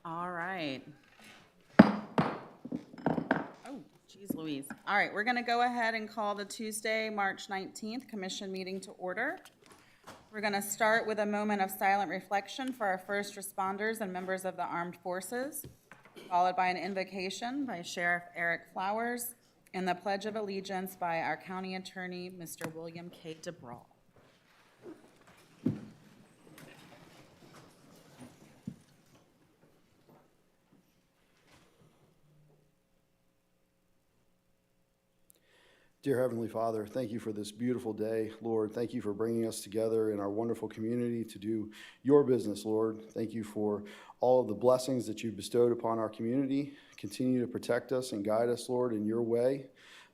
All right. Oh, geez Louise. All right, we're going to go ahead and call the Tuesday, March 19th commission meeting to order. We're going to start with a moment of silent reflection for our first responders and members of the armed forces, followed by an invocation by Sheriff Eric Flowers and the Pledge of Allegiance by our County Attorney, Mr. William K. DeBrawl. Dear Heavenly Father, thank you for this beautiful day, Lord. Thank you for bringing us together in our wonderful community to do your business, Lord. Thank you for all of the blessings that you've bestowed upon our community. Continue to protect us and guide us, Lord, in your way.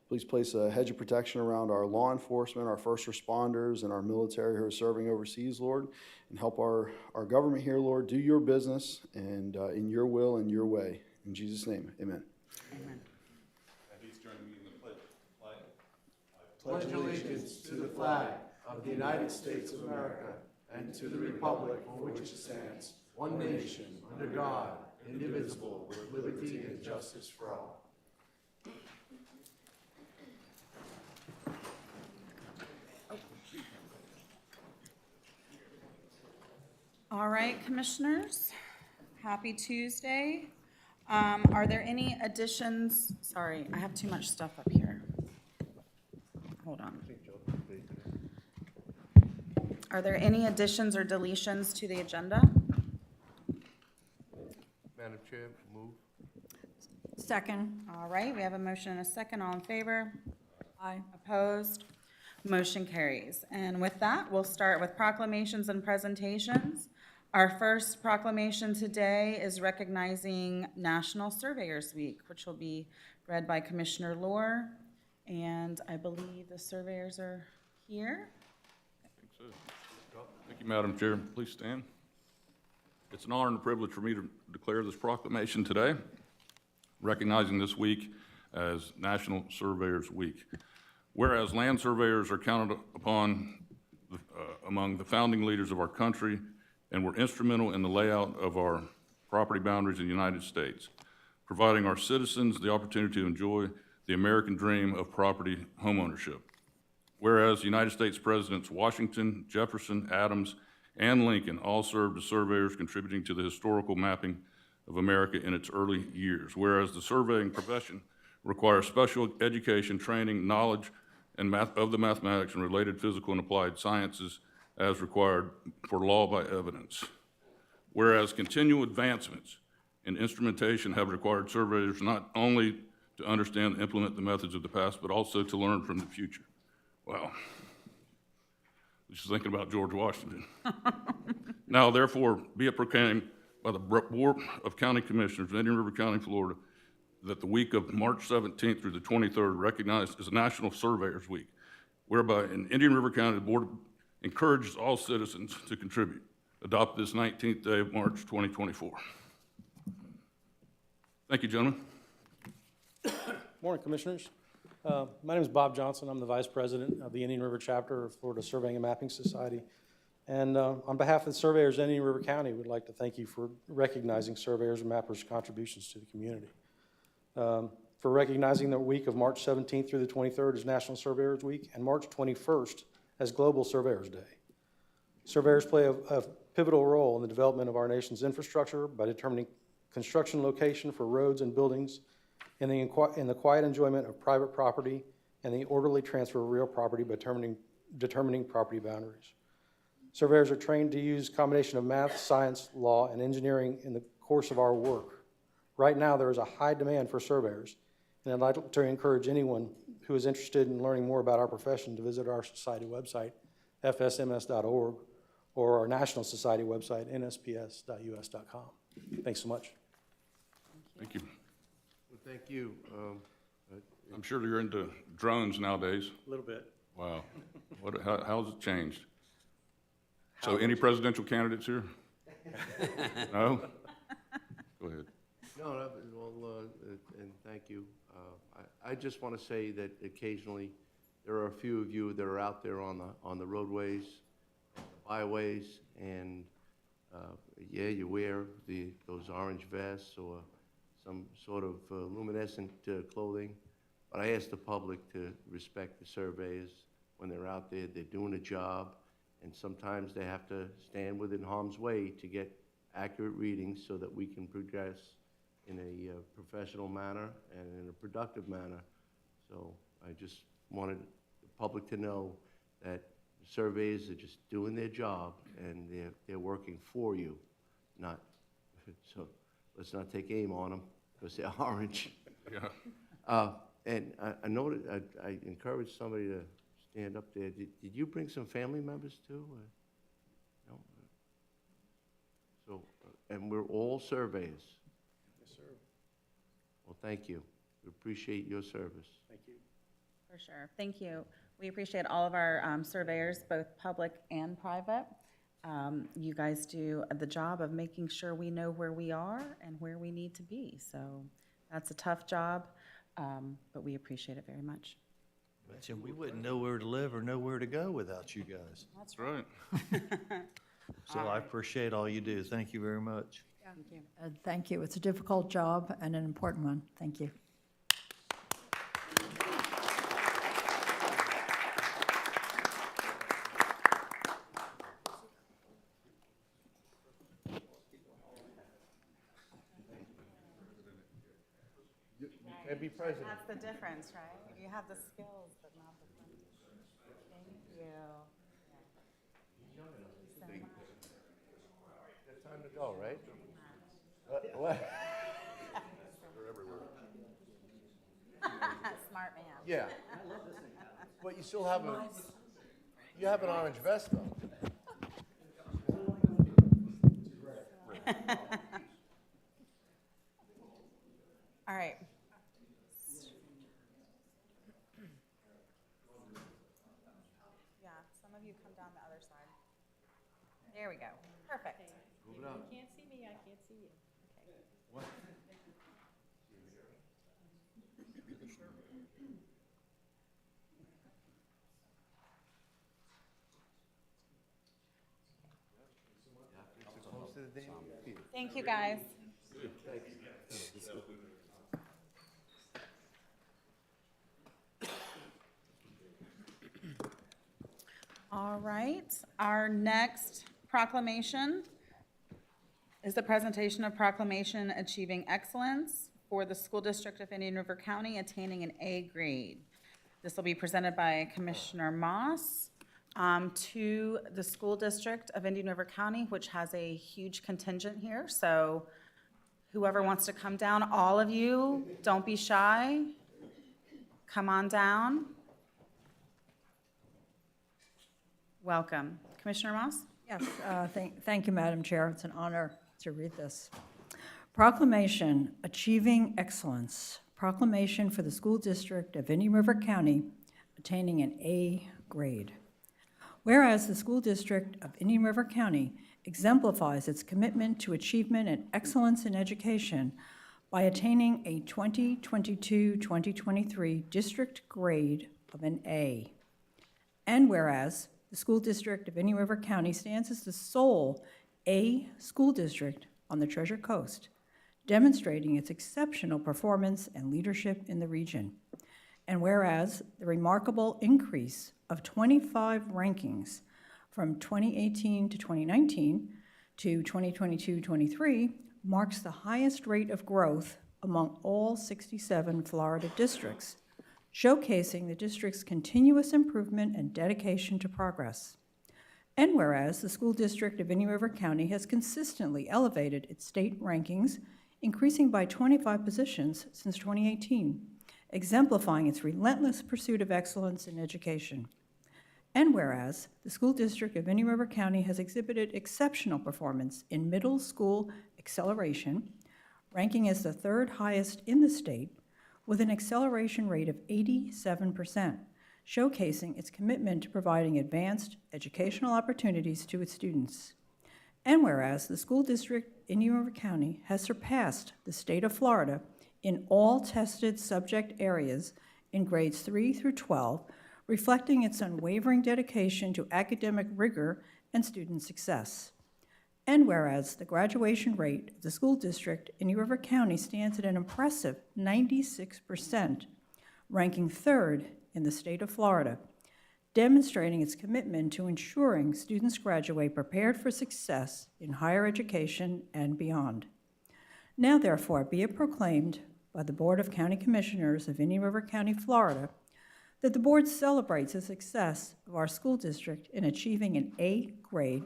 Please place a hedge of protection around our law enforcement, our first responders, and our military who are serving overseas, Lord, and help our government here, Lord, do your business and in your will and your way. In Jesus' name, amen. Amen. Pledge allegiance to the flag of the United States of America and to the republic for which it stands, one nation, under God, indivisible, with liberty and justice for all. All right, commissioners, happy Tuesday. Are there any additions? Sorry, I have too much stuff up here. Hold on. Are there any additions or deletions to the agenda? Madam Chair, move. Second. All right, we have a motion and a second. All in favor? Aye. Opposed? Motion carries. And with that, we'll start with proclamations and presentations. Our first proclamation today is recognizing National Surveyors Week, which will be read by Commissioner Lohr. And I believe the surveyors are here. Thank you, Madam Chair. Please stand. It's an honor and a privilege for me to declare this proclamation today, recognizing this week as National Surveyors Week. Whereas land surveyors are counted upon among the founding leaders of our country and were instrumental in the layout of our property boundaries in the United States, providing our citizens the opportunity to enjoy the American dream of property homeownership. Whereas United States Presidents Washington, Jefferson, Adams, and Lincoln all served as surveyors, contributing to the historical mapping of America in its early years. Whereas the surveying profession requires special education, training, knowledge, and of the mathematics and related physical and applied sciences as required for law by evidence. Whereas continual advancements in instrumentation have required surveyors not only to understand and implement the methods of the past, but also to learn from the future. Wow. Just thinking about George Washington. Now, therefore, be it proclaimed by the Board of County Commissioners of Indian River County, Florida, that the week of March 17th through the 23rd recognized as National Surveyors Week, whereby in Indian River County, the Board encourages all citizens to contribute. Adopt this 19th day of March 2024. Thank you, gentlemen. Morning, Commissioners. My name is Bob Johnson. I'm the Vice President of the Indian River Chapter of Florida Surveying and Mapping Society. And on behalf of the surveyors in Indian River County, we'd like to thank you for recognizing surveyors and mappers' contributions to the community. For recognizing the week of March 17th through the 23rd as National Surveyors Week and March 21st as Global Surveyors Day. Surveyors play a pivotal role in the development of our nation's infrastructure by determining construction location for roads and buildings, in the quiet enjoyment of private property, and the orderly transfer of real property by determining property boundaries. Surveyors are trained to use a combination of math, science, law, and engineering in the course of our work. Right now, there is a high demand for surveyors, and I'd like to encourage anyone who is interested in learning more about our profession to visit our society website, fsms.org, or our National Society website, nsps.us.com. Thanks so much. Thank you. Well, thank you. I'm sure you're into drones nowadays. A little bit. Wow. How's it changed? So any presidential candidates here? No? Go ahead. No, well, and thank you. I just want to say that occasionally there are a few of you that are out there on the roadways, the byways, and Yeah, you wear those orange vests or some sort of luminescent clothing. But I ask the public to respect the surveyors when they're out there. They're doing a job, and sometimes they have to stand within harm's way to get accurate readings so that we can progress in a professional manner and in a productive manner. So I just wanted the public to know that surveyors are just doing their job, and they're working for you, not, so let's not take aim on them because they're orange. Yeah. And I noted, I encouraged somebody to stand up there. Did you bring some family members too? No? So, and we're all surveyors. Yes, sir. Well, thank you. We appreciate your service. Thank you. For sure. Thank you. We appreciate all of our surveyors, both public and private. You guys do the job of making sure we know where we are and where we need to be. So that's a tough job, but we appreciate it very much. Imagine we wouldn't know where to live or know where to go without you guys. That's right. So I appreciate all you do. Thank you very much. Thank you. Thank you. It's a difficult job and an important one. Thank you. Can't be president. That's the difference, right? You have the skills, but not the funds. Thank you. It's time to go, right? What? Smart man. Yeah. But you still have you have an orange vest though. All right. Yeah, some of you come down the other side. There we go. Perfect. If you can't see me, I can't see you. Close to the damn field. Thank you, guys. All right, our next proclamation is the presentation of proclamation achieving excellence for the School District of Indian River County attaining an A grade. This will be presented by Commissioner Moss to the School District of Indian River County, which has a huge contingent here. So whoever wants to come down, all of you, don't be shy. Come on down. Welcome. Commissioner Moss? Yes, thank you, Madam Chair. It's an honor to read this. Proclamation Achieving Excellence. Proclamation for the School District of Indian River County attaining an A grade. Whereas the School District of Indian River County exemplifies its commitment to achievement and excellence in education by attaining a 2022-2023 district grade of an A. And whereas the School District of Indian River County stands as the sole A school district on the Treasure Coast, demonstrating its exceptional performance and leadership in the region. And whereas the remarkable increase of 25 rankings from 2018 to 2019 to 2022-23 marks the highest rate of growth among all 67 Florida districts, showcasing the district's continuous improvement and dedication to progress. And whereas the School District of Indian River County has consistently elevated its state rankings, increasing by 25 positions since 2018, exemplifying its relentless pursuit of excellence in education. And whereas the School District of Indian River County has exhibited exceptional performance in middle school acceleration, ranking as the third highest in the state, with an acceleration rate of 87%, showcasing its commitment to providing advanced educational opportunities to its students. And whereas the School District in Indian River County has surpassed the state of Florida in all tested subject areas in grades 3 through 12, reflecting its unwavering dedication to academic rigor and student success. And whereas the graduation rate of the school district in New River County stands at an impressive 96%, ranking third in the state of Florida, demonstrating its commitment to ensuring students graduate prepared for success in higher education and beyond. Now therefore be it proclaimed by the Board of County Commissioners of Indian River County, Florida, that the board celebrates the success of our school district in achieving an A grade,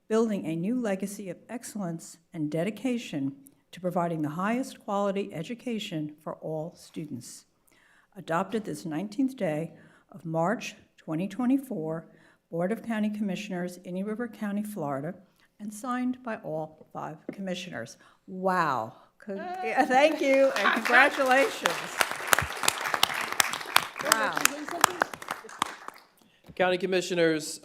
building a new legacy of excellence and dedication to providing the highest quality education for all students. Adopted this 19th day of March 2024, Board of County Commissioners, Indian River County, Florida, and signed by all 5 commissioners. Wow. Thank you and congratulations. Wow. County Commissioners,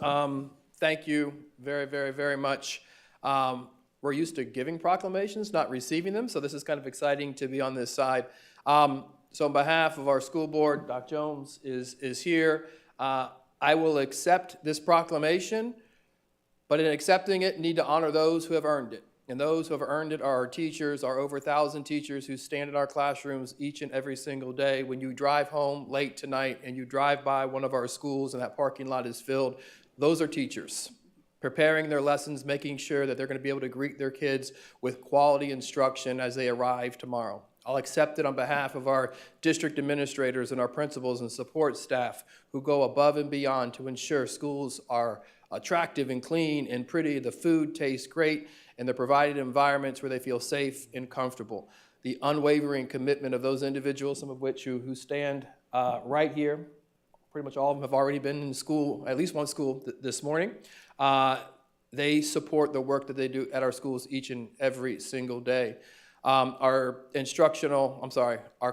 thank you very, very, very much. We're used to giving proclamations, not receiving them, so this is kind of exciting to be on this side. So on behalf of our school board, Doc Jones is here. I will accept this proclamation, but in accepting it, need to honor those who have earned it. And those who have earned it are our teachers, our over 1,000 teachers who stand in our classrooms each and every single day. When you drive home late tonight and you drive by one of our schools and that parking lot is filled, those are teachers preparing their lessons, making sure that they're going to be able to greet their kids with quality instruction as they arrive tomorrow. I'll accept it on behalf of our district administrators and our principals and support staff who go above and beyond to ensure schools are attractive and clean and pretty, the food tastes great, and they're provided environments where they feel safe and comfortable. The unwavering commitment of those individuals, some of which who stand right here, pretty much all of them have already been in school, at least one school this morning. They support the work that they do at our schools each and every single day. Our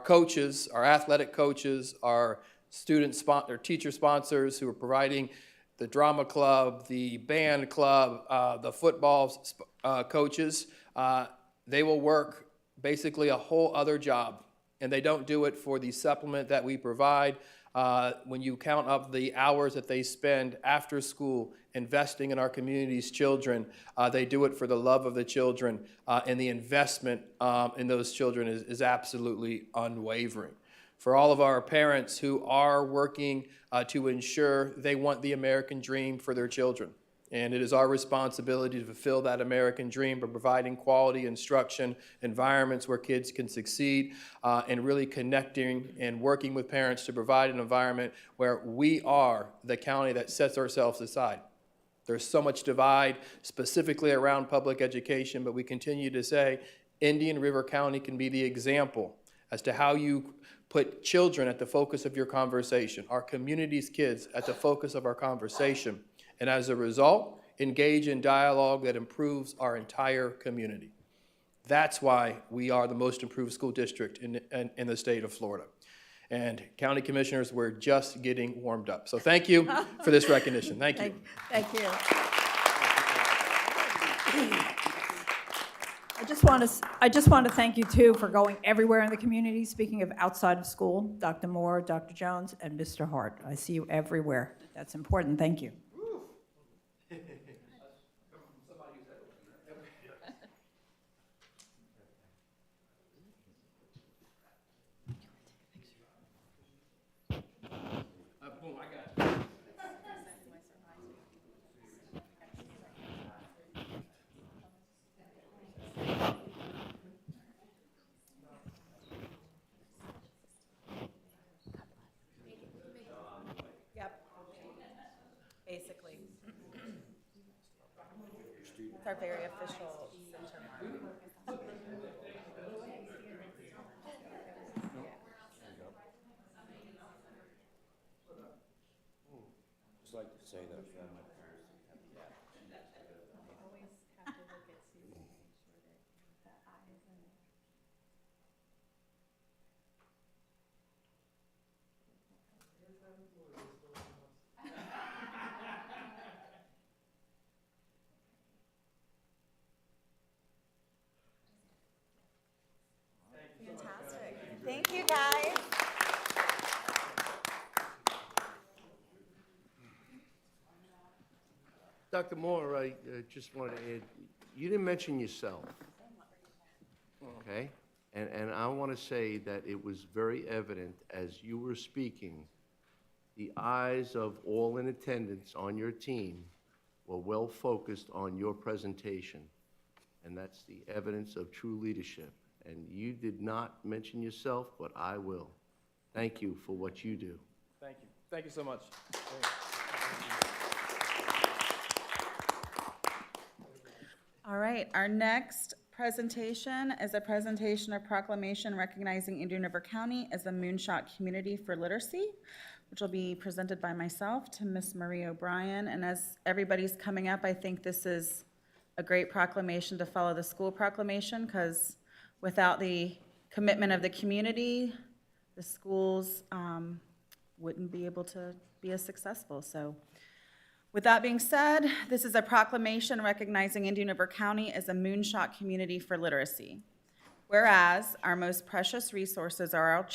coaches, our athletic coaches, our teacher sponsors who are providing the drama club, the band club, the football coaches, they will work basically a whole other job, and they don't do it for the supplement that we provide. When you count up the hours that they spend after school investing in our community's children, they do it for the love of the children, and the investment in those children is absolutely unwavering. For all of our parents who are working to ensure they want the American dream for their children. And it is our responsibility to fulfill that American dream by providing quality instruction, environments where kids can succeed, and really connecting and working with parents to provide an environment where we are the county that sets ourselves aside. There's so much divide specifically around public education, but we continue to say Indian River County can be the example as to how you put children at the focus of your conversation, our community's kids at the focus of our conversation, and as a result, engage in dialogue that improves our entire community. That's why we are the most improved school district in the state of Florida. And County Commissioners, we're just getting warmed up. So thank you for this recognition. Thank you. Thank you. I just want to thank you too for going everywhere in the community. Speaking of outside of school, Dr. Moore, Dr. Jones, and Mr. Hart. I see you everywhere. That's important. Thank you. Basically. It's our very official center mark. Just like to say that. Fantastic. Thank you, guys. Dr. Moore, I just want to add, you didn't mention yourself. Okay? And I want to say that it was very evident as you were speaking, the eyes of all in attendance on your team were well focused on your presentation. And that's the evidence of true leadership. And you did not mention yourself, but I will. Thank you for what you do. Thank you. Thank you so much. All right, our next presentation is a presentation of proclamation recognizing Indian River County as a Moonshot Community for Literacy, which will be presented by myself to Miss Marie O'Brien. And as everybody's coming up, I think this is a great proclamation to follow the school proclamation, because without the commitment of the community, the schools wouldn't be able to be as successful. So with that being said, this is a proclamation recognizing Indian River County as a Moonshot Community for Literacy. Whereas our most precious resources are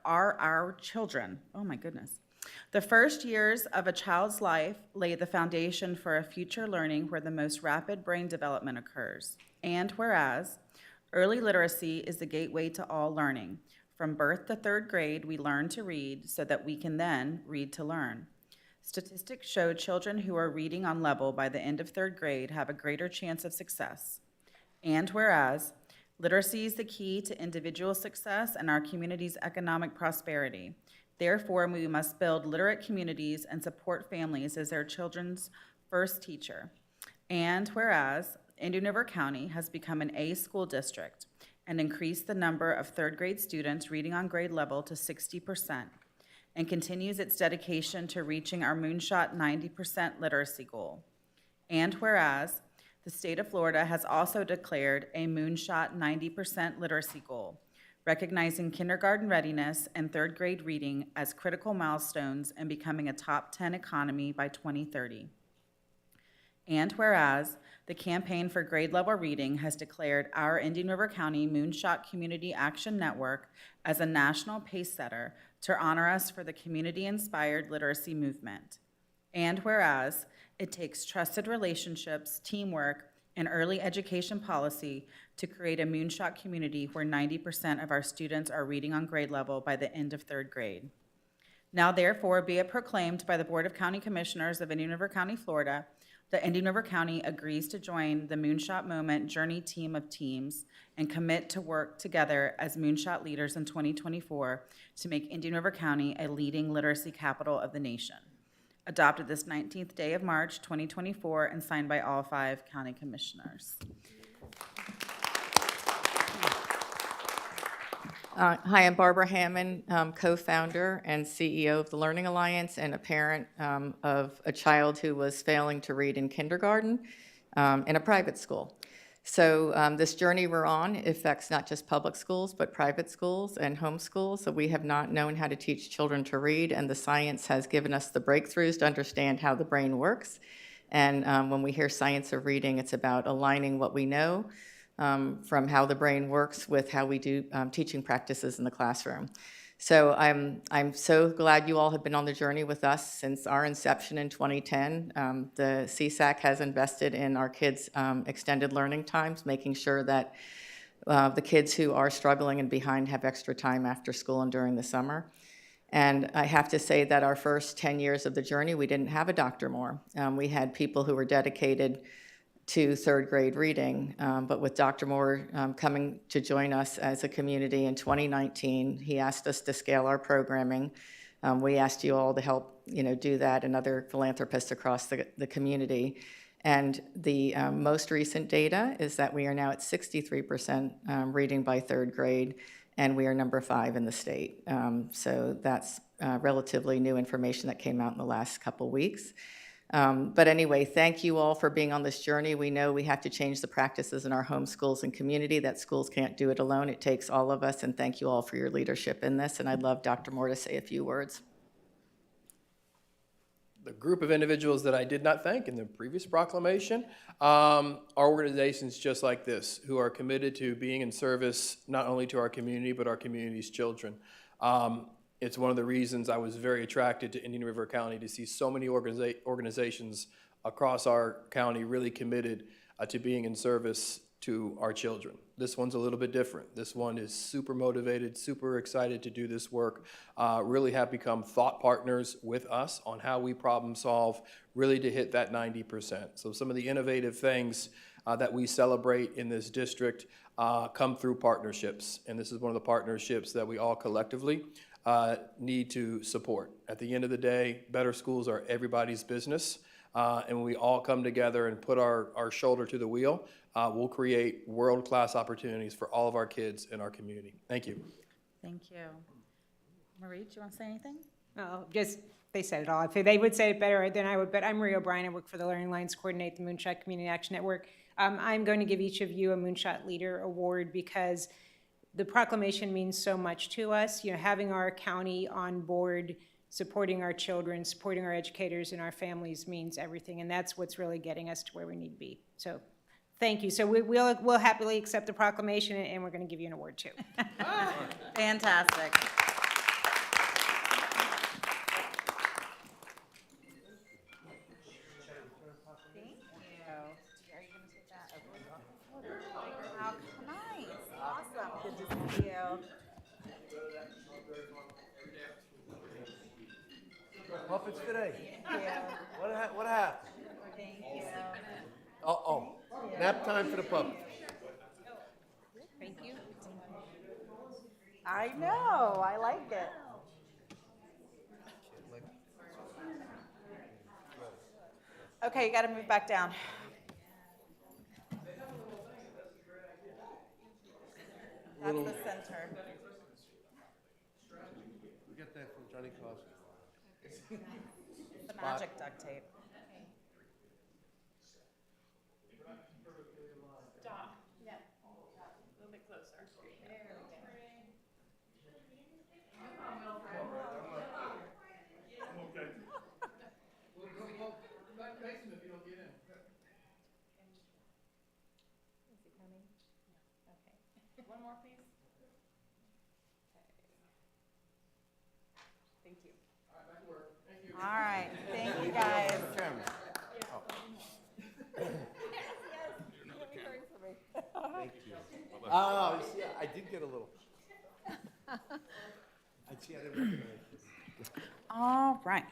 our children. Oh my goodness. The first years of a child's life lay the foundation for a future learning where the most rapid brain development occurs. And whereas early literacy is the gateway to all learning. From birth to third grade, we learn to read so that we can then read to learn. Statistics show children who are reading on level by the end of third grade have a greater chance of success. And whereas literacy is the key to individual success and our community's economic prosperity. Therefore, we must build literate communities and support families as their children's first teacher. And whereas Indian River County has become an A school district and increased the number of third grade students reading on grade level to 60%, and continues its dedication to reaching our Moonshot 90% literacy goal. And whereas the state of Florida has also declared a Moonshot 90% literacy goal, recognizing kindergarten readiness and third grade reading as critical milestones and becoming a top 10 economy by 2030. And whereas the Campaign for Grade Level Reading has declared our Indian River County Moonshot Community Action Network as a national pace setter to honor us for the community-inspired literacy movement. And whereas it takes trusted relationships, teamwork, and early education policy to create a Moonshot community where 90% of our students are reading on grade level by the end of third grade. Now therefore be it proclaimed by the Board of County Commissioners of Indian River County, Florida, that Indian River County agrees to join the Moonshot Moment Journey Team of Teams and commit to work together as Moonshot leaders in 2024 to make Indian River County a leading literacy capital of the nation. Adopted this 19th day of March, 2024, and signed by all 5 county commissioners. Hi, I'm Barbara Hammond, co-founder and CEO of the Learning Alliance and a parent of a child who was failing to read in kindergarten in a private school. So this journey we're on affects not just public schools, but private schools and homeschools. So we have not known how to teach children to read, and the science has given us the breakthroughs to understand how the brain works. And when we hear science of reading, it's about aligning what we know from how the brain works with how we do teaching practices in the classroom. So I'm so glad you all have been on the journey with us since our inception in 2010. The CSAC has invested in our kids' extended learning times, making sure that the kids who are struggling and behind have extra time after school and during the summer. And I have to say that our first 10 years of the journey, we didn't have a Dr. Moore. We had people who were dedicated to third grade reading, but with Dr. Moore coming to join us as a community in 2019, he asked us to scale our programming. We asked you all to help, do that, and other philanthropists across the community. And the most recent data is that we are now at 63% reading by third grade, and we are number 5 in the state. So that's relatively new information that came out in the last couple weeks. But anyway, thank you all for being on this journey. We know we have to change the practices in our home schools and community, that schools can't do it alone. It takes all of us, and thank you all for your leadership in this. And I'd love Dr. Moore to say a few words. The group of individuals that I did not thank in the previous proclamation are organizations just like this, who are committed to being in service not only to our community, but our community's children. It's one of the reasons I was very attracted to Indian River County, to see so many organizations across our county really committed to being in service to our children. This one's a little bit different. This one is super motivated, super excited to do this work, really have become thought partners with us on how we problem solve, really to hit that 90%. So some of the innovative things that we celebrate in this district come through partnerships. And this is one of the partnerships that we all collectively need to support. At the end of the day, better schools are everybody's business. And when we all come together and put our shoulder to the wheel, we'll create world-class opportunities for all of our kids in our community. Thank you. Thank you. Marie, do you want to say anything? No, just, they said it all. If they would say it better than I would, but I'm Marie O'Brien. I work for the Learning Alliance, coordinate the Moonshot Community Action Network. I'm going to give each of you a Moonshot Leader Award because the proclamation means so much to us. You know, having our county on board, supporting our children, supporting our educators and our families means everything, and that's what's really getting us to where we need to be. So, thank you. So we'll happily accept the proclamation, and we're going to give you an award too. Fantastic. Thank you. Are you going to take that over? How nice. Awesome. Good to see you. Muppets today. Thank you. What happened? Thank you. Oh, nap time for the puppet. Thank you. I know. I like it. Okay, you got to move back down. That's the center. We got that from Johnny Cost. The magic duct tape. Stop. Yeah. A little bit closer. There we go. One more, please. Thank you. All right, thank you guys. Oh, see, I did get a little. I didn't recognize this. All right.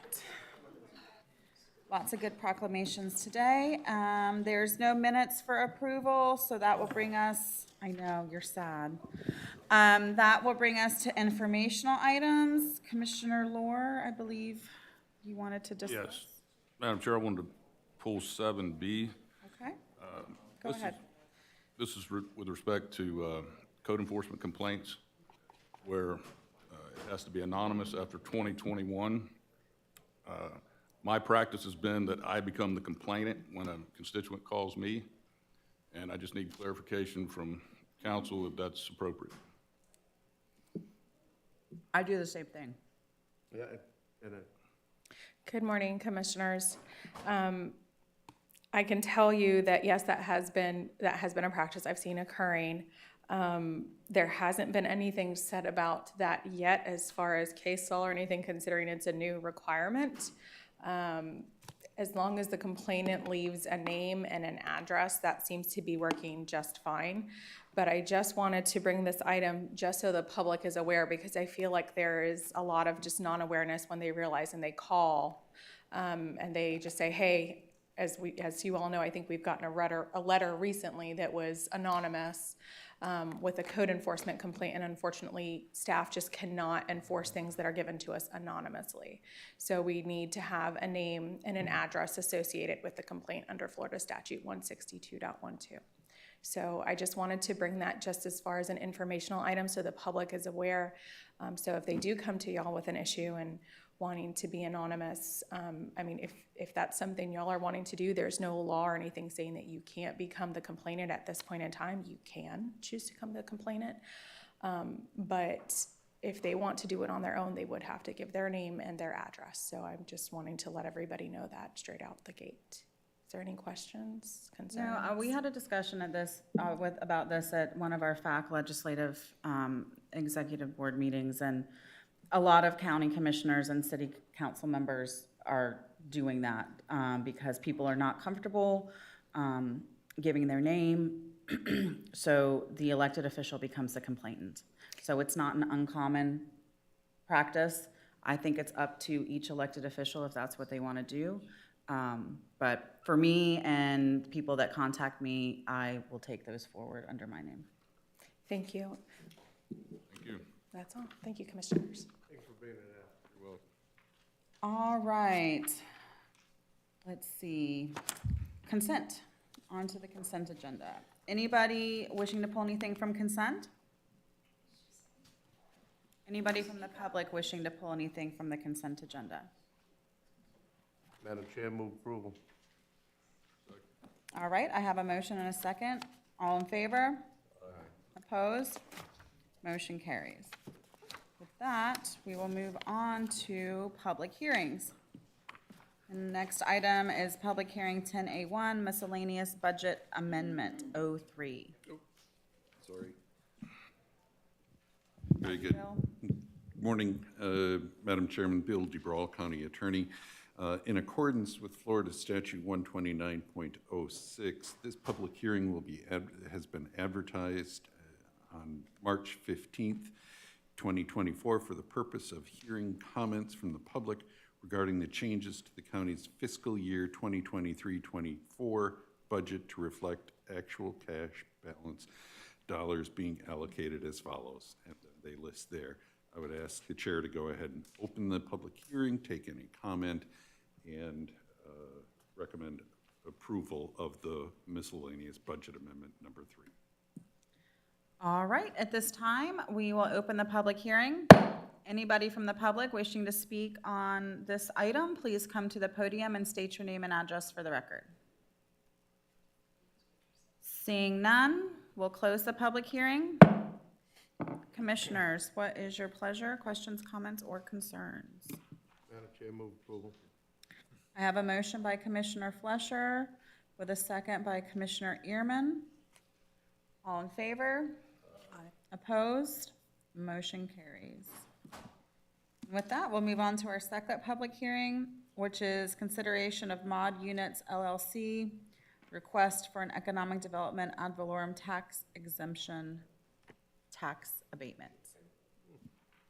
Lots of good proclamations today. There's no minutes for approval, so that will bring us, I know, you're sad. That will bring us to informational items. Commissioner Lohr, I believe you wanted to discuss. Yes. Madam Chair, I wanted to pull 7B. Okay, go This is- ahead. This is with respect to code enforcement complaints, where it has to be anonymous after 2021. My practice has been that I become the complainant when a constituent calls me, and I just need clarification from council if that's appropriate. I do the same thing. Yeah, and Good morning, Commissioners. I can tell you that, yes, that has been a practice I've seen occurring. There hasn't been anything said about that yet as far as case law or anything, considering it's a new requirement. As long as the complainant leaves a name and an address, that seems to be working just fine. But I just wanted to bring this item just so the public is aware, because I feel like there is a lot of just non-awareness when they realize and they call, and they just say, hey, as you all know, I think we've gotten a letter recently that was anonymous with a code enforcement complaint, and unfortunately, staff just cannot enforce things that are given to us anonymously. So we need to have a name and an address associated with the complaint under Florida Statute 162.12. So I just wanted to bring that just as far as an informational item so the public is aware. So if they do come to y'all with an issue and wanting to be anonymous, I mean, if that's something y'all are wanting to do, there's no law or anything saying that you can't become the complainant at this point in time. You can choose to become the complainant. But if they want to do it on their own, they would have to give their name and their address. So I'm just wanting to let everybody know that straight out the gate. Is there any questions, concerns? No, we had a discussion at this, about this at one of our FAC legislative executive board meetings, and a lot of county commissioners and city council members are doing that because people are not comfortable giving their name, so the elected official becomes the complainant. So it's not an uncommon practice. I think it's up to each elected official if that's what they want to do. But for me and people that contact me, I will take those forward under my name. Thank you. Thank you. That's all. Thank you, commissioners. You're welcome. All right. Let's see. Consent. On to the consent agenda. Anybody wishing to pull anything from consent? Anybody from the public wishing to pull anything from the consent agenda? Madam Chair, move approval. All right, I have a motion and a second. All in favor? Opposed? Motion carries. With that, we will move on to public hearings. The next item is public hearing 10A1, miscellaneous budget amendment 03. Sorry. Very good. Bill? Morning, Madam Chairman, Bill DeBrawl, County Attorney. In accordance with Florida Statute 129.06, this public hearing will be has been advertised on March 15th, 2024, for the purpose of hearing comments from the public regarding the changes to the county's fiscal year 2023-24 budget to reflect actual cash balance dollars being allocated as follows, and they list there. I would ask the chair to go ahead and open the public hearing, take any comment, and recommend approval of the miscellaneous budget amendment number 3. All right, at this time, we will open the public hearing. Anybody from the public wishing to speak on this item, please come to the podium and state your name and address for the record. Seeing none, we'll close the public hearing. Commissioners, what is your pleasure? Questions, comments, or concerns? Madam Chair, move approval. I have a motion by Commissioner Flesher with a second by Commissioner Ehrman. All in favor? Opposed? Motion carries. With that, we'll move on to our second public hearing, which is consideration of Mod Units LLC, request for an economic development ad valorem tax exemption tax abatement.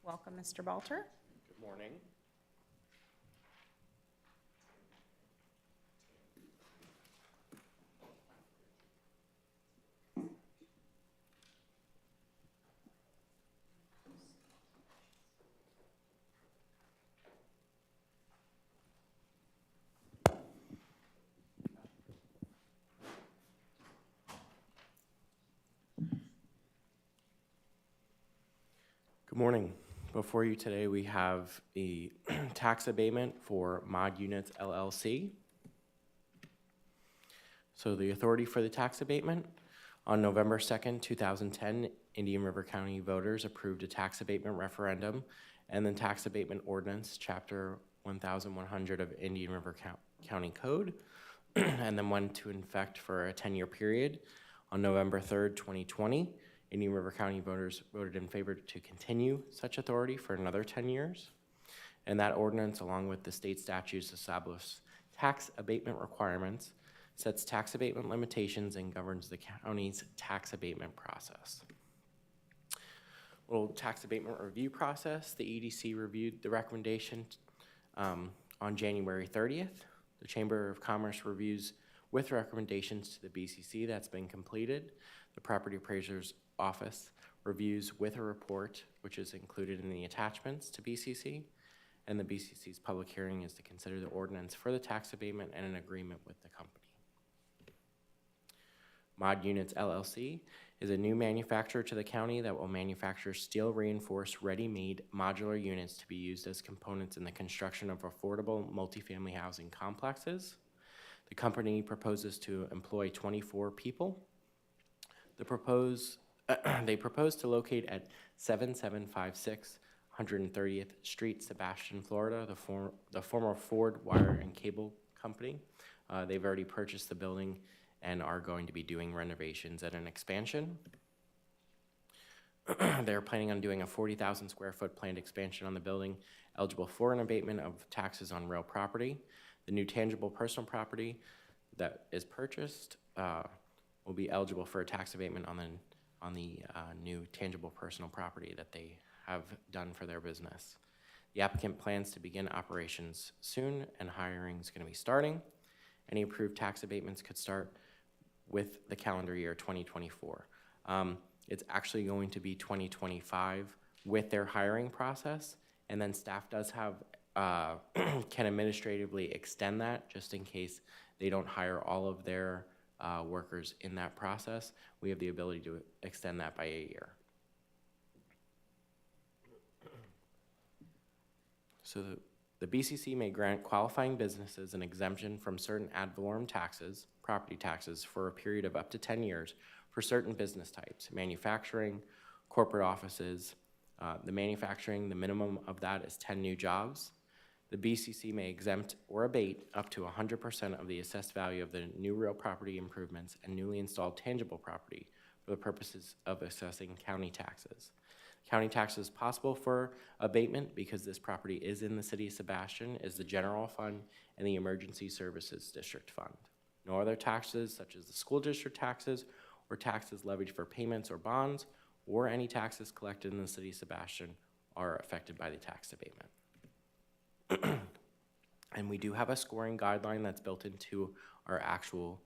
Welcome, Mr. Balter. Good morning. Good morning. Before you today, we have a tax abatement for Mod Units LLC. So the authority for the tax abatement, on November 2nd, 2010, Indian River County voters approved a tax abatement referendum and the tax abatement ordinance, Chapter 1100 of Indian River County Code, and then went to effect for a 10-year period. On November 3rd, 2020, Indian River County voters voted in favor to continue such authority for another 10 years. And that ordinance, along with the state statutes, establish tax abatement requirements, sets tax abatement limitations, and governs the county's tax abatement process. Little tax abatement review process. The EDC reviewed the recommendation on January 30th. The Chamber of Commerce reviews with recommendations to the BCC that's been completed. The Property Appraiser's Office reviews with a report, which is included in the attachments to BCC, and the BCC's public hearing is to consider the ordinance for the tax abatement and an agreement with the company. Mod Units LLC is a new manufacturer to the county that will manufacture steel-reinforced, ready-made modular units to be used as components in the construction of affordable multifamily housing complexes. The company proposes to employ 24 people. They propose to locate at 7756 130th Street, Sebastian, Florida, the former Ford Wire and Cable Company. They've already purchased the building and are going to be doing renovations and an expansion. They're planning on doing a 40,000 square foot planned expansion on the building, eligible for an abatement of taxes on real property. The new tangible personal property that is purchased will be eligible for a tax abatement on the new tangible personal property that they have done for their business. The applicant plans to begin operations soon, and hiring is going to be starting. Any approved tax abatements could start with the calendar year 2024. It's actually going to be 2025 with their hiring process, and then staff does have, can administratively extend that just in case they don't hire all of their workers in that process. We have the ability to extend that by a year. So the BCC may grant qualifying businesses an exemption from certain ad valorem taxes, property taxes, for a period of up to 10 years for certain business types, manufacturing, corporate offices. The manufacturing, the minimum of that is 10 new jobs. The BCC may exempt or abate up to 100% of the assessed value of the new real property improvements and newly installed tangible property for the purposes of assessing county taxes. County taxes possible for abatement, because this property is in the city of Sebastian, is the general fund and the emergency services district fund. No other taxes, such as the school district taxes or taxes levied for payments or bonds, or any taxes collected in the city of Sebastian, are affected by the tax abatement. And we do have a scoring guideline that's built into our actual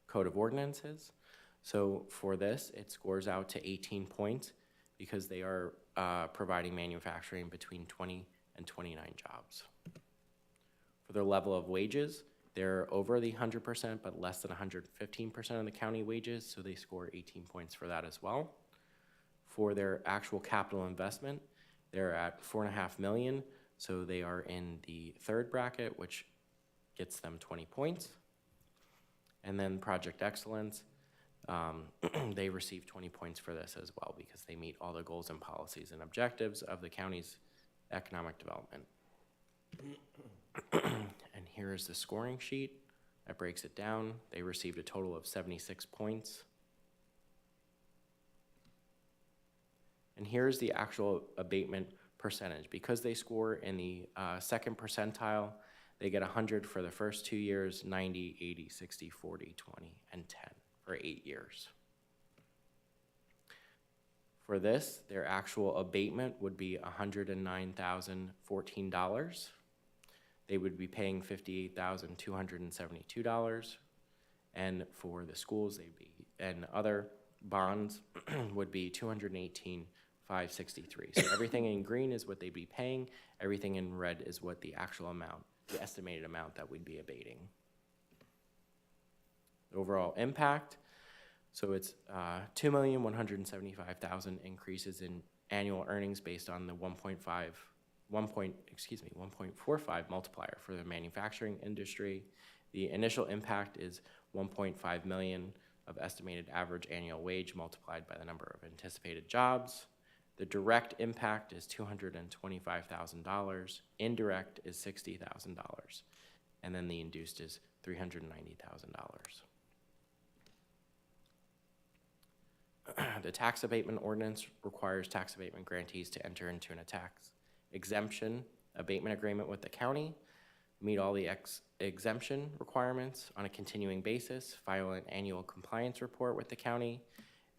code of ordinances. So for this, it scores out to 18 points, because they are providing manufacturing between 20 and 29 jobs. For their level of wages, they're over the 100%, but less than 115% of the county wages, so they score 18 points for that as well. For their actual capital investment, they're at $4.5 million, so they are in the third bracket, which gets them 20 points. And then Project Excellence, they receive 20 points for this as well, because they meet all the goals and policies and objectives of the county's economic development. And here is the scoring sheet that breaks it down. They received a total of 76 points. And here's the actual abatement percentage. Because they score in the second percentile, they get 100 for the first 2 years, 90, 80, 60, 40, 20, and 10. For 8 years. For this, their actual abatement would be $109,014. They would be paying $58,272. And for the schools, they'd be, and other bonds would be $218,563. So everything in green is what they'd be paying. Everything in red is what the actual amount, the estimated amount that we'd be abating. Overall impact, so it's $2,175,000 increases in annual earnings based on the 1.45 multiplier for the manufacturing industry. The initial impact is 1.5 million of estimated average annual wage multiplied by the number of anticipated jobs. The direct impact is $225,000. Indirect is $60,000, and then the induced is $390,000. The tax abatement ordinance requires tax abatement grantees to enter into a tax exemption abatement agreement with the county, meet all the exemption requirements on a continuing basis, file an annual compliance report with the county,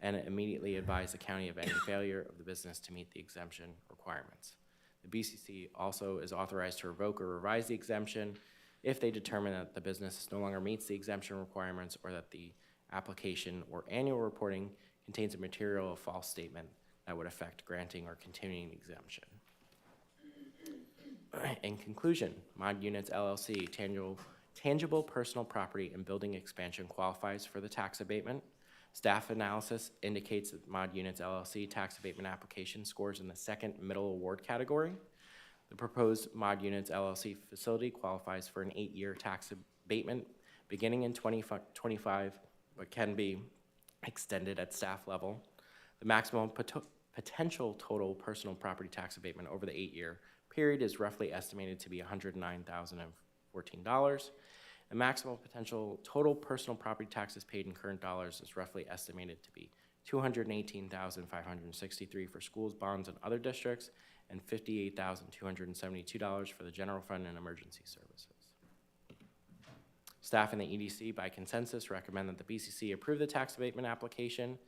and immediately advise the county of any failure of the business to meet the exemption requirements. The BCC also is authorized to revoke or revise the exemption if they determine that the business no longer meets the exemption requirements, or that the application or annual reporting contains a material or false statement that would affect granting or continuing the exemption. In conclusion, Mod Units LLC, tangible personal property and building expansion qualifies for the tax abatement. Staff analysis indicates that Mod Units LLC tax abatement application scores in the second middle award category. The proposed Mod Units LLC facility qualifies for an 8-year tax abatement beginning in 2025, but can be extended at staff level. The maximum potential total personal property tax abatement over the 8-year period is roughly estimated to be $109,014. The maximum potential total personal property taxes paid in current dollars is roughly estimated to be $218,563 for schools, bonds, and other districts, and $58,272 for the general fund and emergency services. Staff and the EDC, by consensus, recommend that the BCC approve the tax abatement application.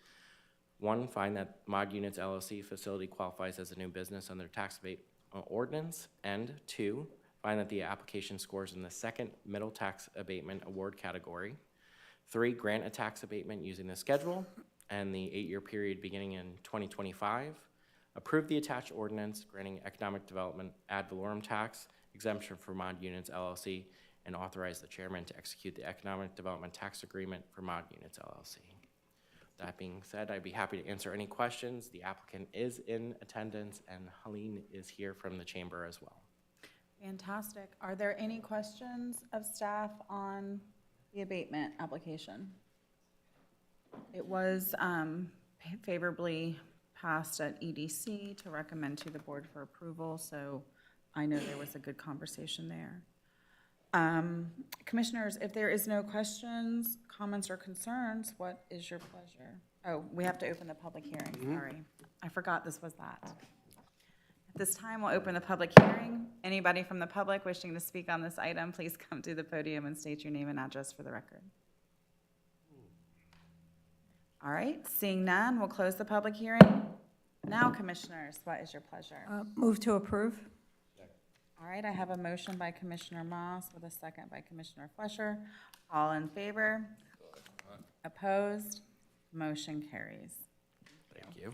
1, find that Mod Units LLC facility qualifies as a new business under tax abatement ordinance. And 2, find that the application scores in the second middle tax abatement award category. 3, grant a tax abatement using the schedule and the 8-year period beginning in 2025. Approve the attached ordinance granting economic development ad valorem tax exemption for Mod Units LLC, and authorize the chairman to execute the economic development tax agreement for Mod Units LLC. That being said, I'd be happy to answer any questions. The applicant is in attendance, and Helene is here from the chamber as well. Fantastic. Are there any questions of staff on the abatement application? It was favorably passed at EDC to recommend to the board for approval, so I know there was a good conversation there. Commissioners, if there is no questions, comments, or concerns, what is your pleasure? Oh, we have to open the public hearing, sorry. I forgot this was that. At this time, we'll open the public hearing. Anybody from the public wishing to speak on this item, please come to the podium and state your name and address for the record. All right, seeing none, we'll close the public hearing. Now, commissioners, what is your pleasure? Move to approve. All right, I have a motion by Commissioner Moss with a second by Commissioner Fleischer. All in favor? Opposed? Motion carries. Thank you.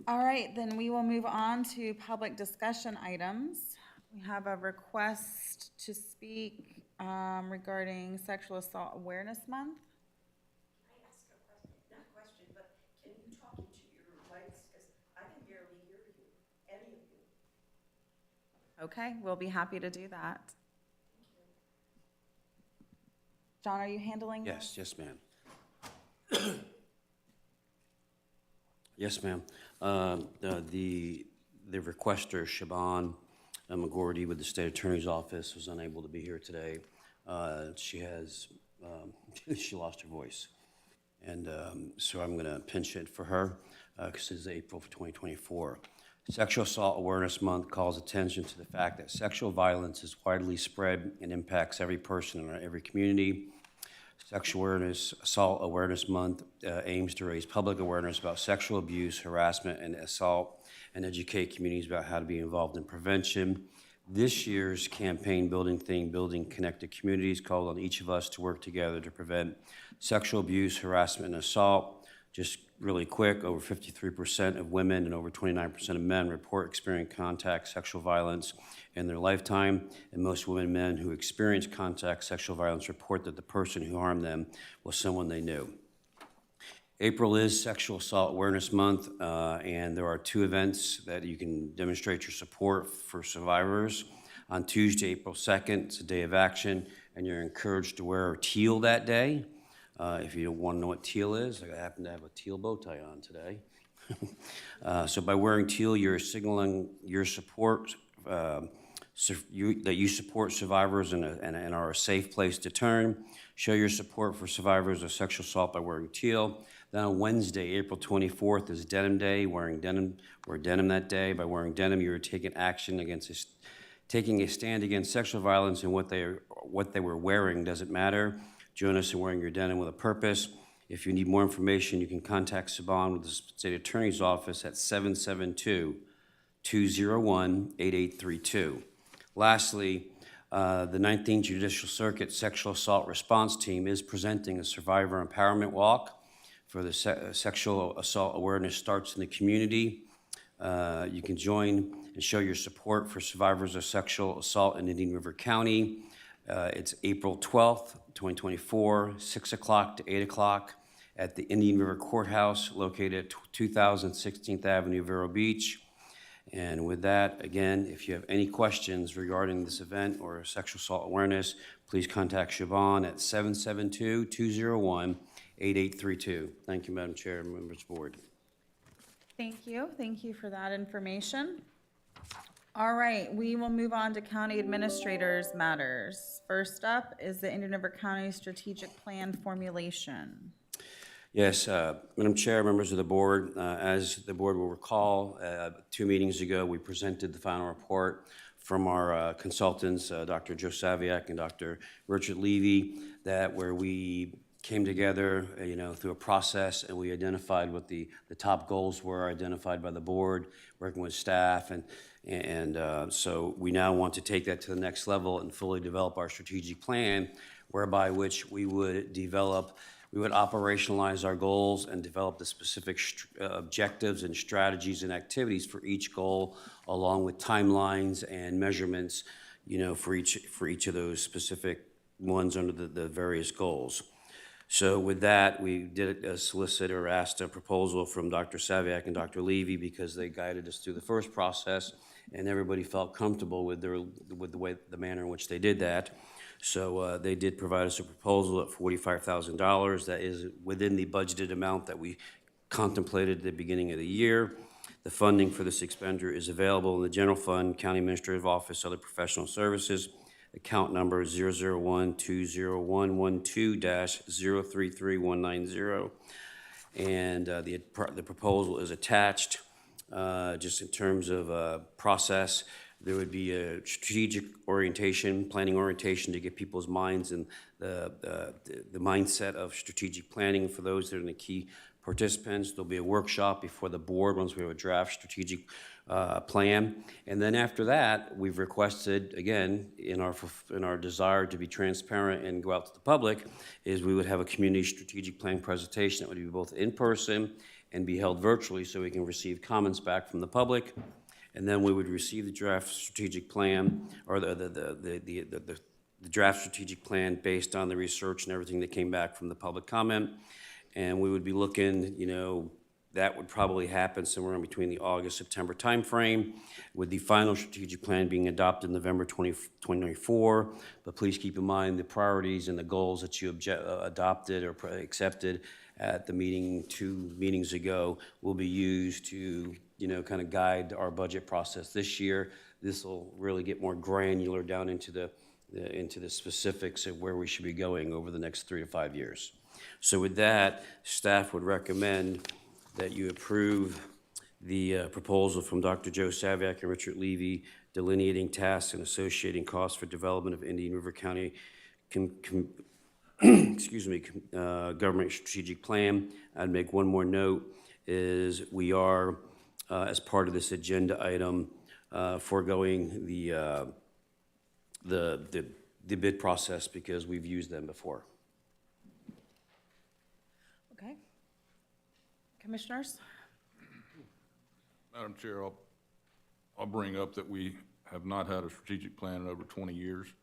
All right, then we will move on to public discussion items. We have a request to speak regarding Sexual Assault Awareness Month. Can I ask a question? Not a question, but can you talk into your mics? Because I can barely hear you, any of you. Okay, we'll be happy to do that. John, are you handling this? Yes, yes, ma'am. Yes, ma'am. The requester, Shaban McGordy with the State Attorney's Office, was unable to be here today. She has, she lost her voice. And so I'm gonna pinch it for her because it's April for 2024. Sexual Assault Awareness Month calls attention to the fact that sexual violence is widely spread and impacts every person in every community. Sexual Assault Awareness Month aims to raise public awareness about sexual abuse, harassment, and assault, and educate communities about how to be involved in prevention. This year's campaign building theme, Building Connected Communities, called on each of us to work together to prevent sexual abuse, harassment, and assault. Just really quick, over 53% of women and over 29% of men report experiencing contact sexual violence in their lifetime, and most women and men who experience contact sexual violence report that the person who harmed them was someone they knew. April is Sexual Assault Awareness Month, and there are 2 events that you can demonstrate your support for survivors. On Tuesday, April 2nd, it's a day of action, and you're encouraged to wear teal that day. If you don't want to know what teal is, I happen to have a teal bow tie on today. So by wearing teal, you're signaling your support, that you support survivors and are a safe place to turn. Show your support for survivors of sexual assault by wearing teal. Then on Wednesday, April 24th, is Denim Day. Wear denim that day. By wearing denim, you're taking action against taking a stand against sexual violence, and what they were wearing doesn't matter. Join us in wearing your denim with a purpose. If you need more information, you can contact Saban with the State Attorney's Office at 772-201-8832. Lastly, the 19th Judicial Circuit Sexual Assault Response Team is presenting a Survivor Empowerment Walk for the Sexual Assault Awareness Starts in the Community. You can join and show your support for survivors of sexual assault in Indian River County. It's April 12th, 2024, 6 o'clock to 8 o'clock at the Indian River Courthouse located at 2000 16th Avenue, Vero Beach. And with that, again, if you have any questions regarding this event or sexual assault awareness, please contact Shaban at 772-201-8832. Thank you, Madam Chair and members of the board. Thank you. Thank you for that information. All right, we will move on to county administrators matters. First up is the Indian River County Strategic Plan formulation. Yes, Madam Chair, members of the board, as the board will recall, 2 meetings ago, we presented the final report from our consultants, Dr. Joe Saviak and Dr. Richard Levy, that where we came together, through a process, and we identified what the top goals were, identified by the board, working with staff, and so we now want to take that to the next level and fully develop our strategic plan, whereby which we would operationalize our goals and develop the specific objectives and strategies and activities for each goal, along with timelines and measurements, for each of those specific ones under the various goals. So with that, we did solicit or asked a proposal from Dr. Saviak and Dr. Levy, because they guided us through the first process, and everybody felt comfortable with the manner in which they did that. So they did provide us a proposal at $45,000. That is within the budgeted amount that we contemplated at the beginning of the year. The funding for this expenditure is available in the general fund, county administrative office, other professional services. Account number 001-20112-033190. And the proposal is attached. Just in terms of process, there would be a strategic orientation, planning orientation to get people's minds in the mindset of strategic planning for those that are the key participants. There'll be a workshop before the board once we have a draft strategic plan. And then after that, we've requested, again, in our desire to be transparent and go out to the public, is we would have a community strategic plan presentation that would be both in person and be held virtually, so we can receive comments back from the public. And then we would receive the draft strategic plan, or the draft strategic plan based on the research and everything that came back from the public comment. And we would be looking, that would probably happen somewhere in between the August-September timeframe, with the final strategic plan being adopted November 2024. But please keep in mind the priorities and the goals that you adopted or accepted at the meeting 2 meetings ago will be used to, kind of guide our budget process this year. This will really get more granular down into the specifics of where we should be going over the next 3 to 5 years. So with that, staff would recommend that you approve the proposal from Dr. Joe Saviak and Richard Levy, delineating tasks and associating costs for development of Indian River County government strategic plan. I'd make one more note, is we are, as part of this agenda item, foregoing the bid process because we've used them before. Okay. Commissioners? Madam Chair, I'll bring up that we have not had a strategic plan in over 20 years,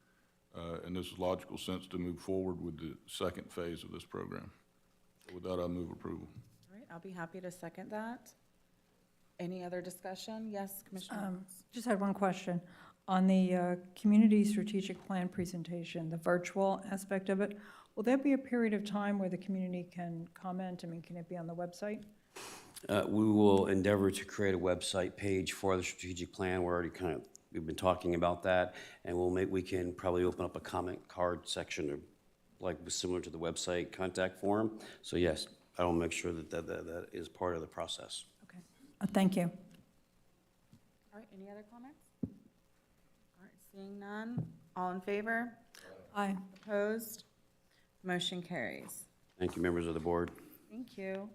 and this is logical sense to move forward with the second phase of this program. So with that, I move approval. All right, I'll be happy to second that. Any other discussion? Yes, Commissioner? Just had one question. On the community strategic plan presentation, the virtual aspect of it, will there be a period of time where the community can comment? I mean, can it be on the website? We will endeavor to create a website page for the strategic plan. We've been talking about that, and we can probably open up a comment card section, or like similar to the website contact form. So yes, I will make sure that is part of the process. Okay. Thank you. All right, any other comments? All right, seeing none. All in favor? Aye. Opposed? Motion carries. Thank you, members of the board. Thank you.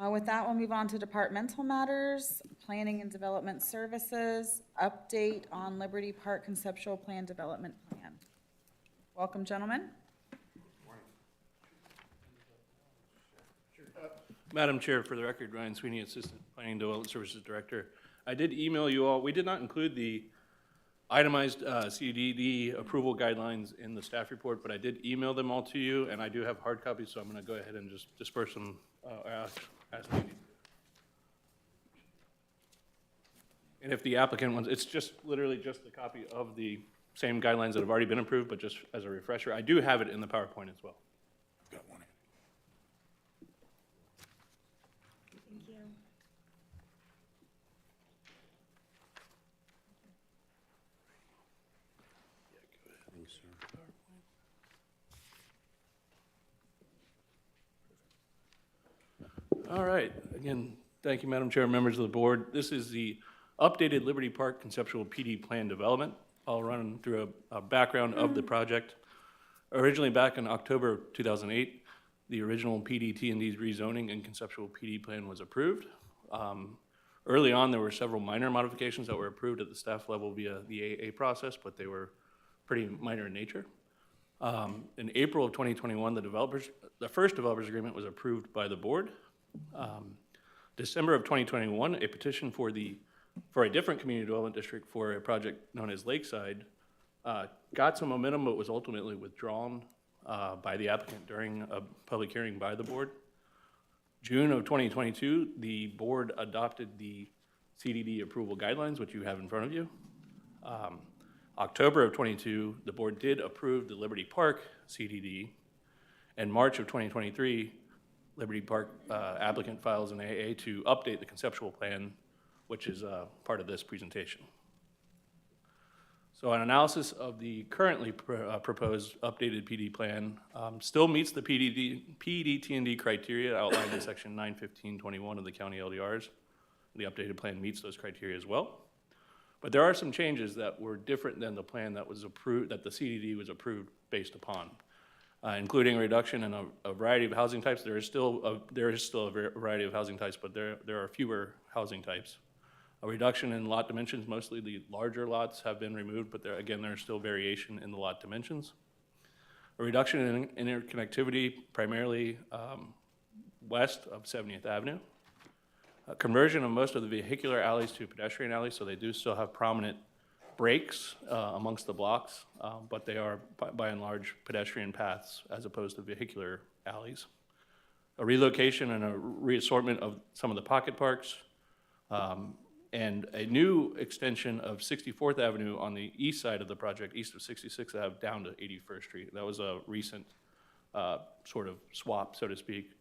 With that, we'll move on to departmental matters, planning and development services, update on Liberty Park conceptual plan development plan. Welcome, gentlemen. Madam Chair, for the record, Ryan Sweeney, Assistant Planning and Development Services Director. I did email you all. We did not include the itemized CDD approval guidelines in the staff report, but I did email them all to you, and I do have hard copies, so I'm going to go ahead and just disperse them as needed. And if the applicant wants, it's just literally just a copy of the same guidelines that have already been approved, but just as a refresher, I do have it in the PowerPoint as well. Got one. Thank you. All right. Again, thank you, Madam Chair, members of the board. This is the updated Liberty Park conceptual PD plan development. I'll run through a background of the project. Originally back in October of 2008, the original PDT&D's rezoning and conceptual PD plan was approved. Early on, there were several minor modifications that were approved at the staff level via the AA process, but they were pretty minor in nature. In April of 2021, the first developers agreement was approved by the board. December of 2021, a petition for a different community development district for a project known as Lakeside got some momentum, but was ultimately withdrawn by the applicant during a public hearing by the board. June of 2022, the board adopted the CDD approval guidelines, which you have in front of you. October of 22, the board did approve the Liberty Park CDD. And March of 2023, Liberty Park applicant files an AA to update the conceptual plan, which is part of this presentation. So an analysis of the currently proposed updated PD plan still meets the PDT&D criteria outlined in section 915.21 of the county LDRs. The updated plan meets those criteria as well. But there are some changes that were different than the plan that was approved, that the CDD was approved based upon, including a reduction in a variety of housing types. There is still a variety of housing types, but there are fewer housing types. A reduction in lot dimensions, mostly the larger lots have been removed, but there's still variation in the lot dimensions. A reduction in interconnectivity, primarily west of 70th Avenue. A conversion of most of the vehicular alleys to pedestrian alleys, so they do still have prominent breaks amongst the blocks, but they are by and large pedestrian paths as opposed to vehicular alleys. A relocation and a reassortment of some of the pocket parks, and a new extension of 64th Avenue on the east side of the project, east of 66th Ave, down to 81st Street. That was a recent sort of swap, so to speak.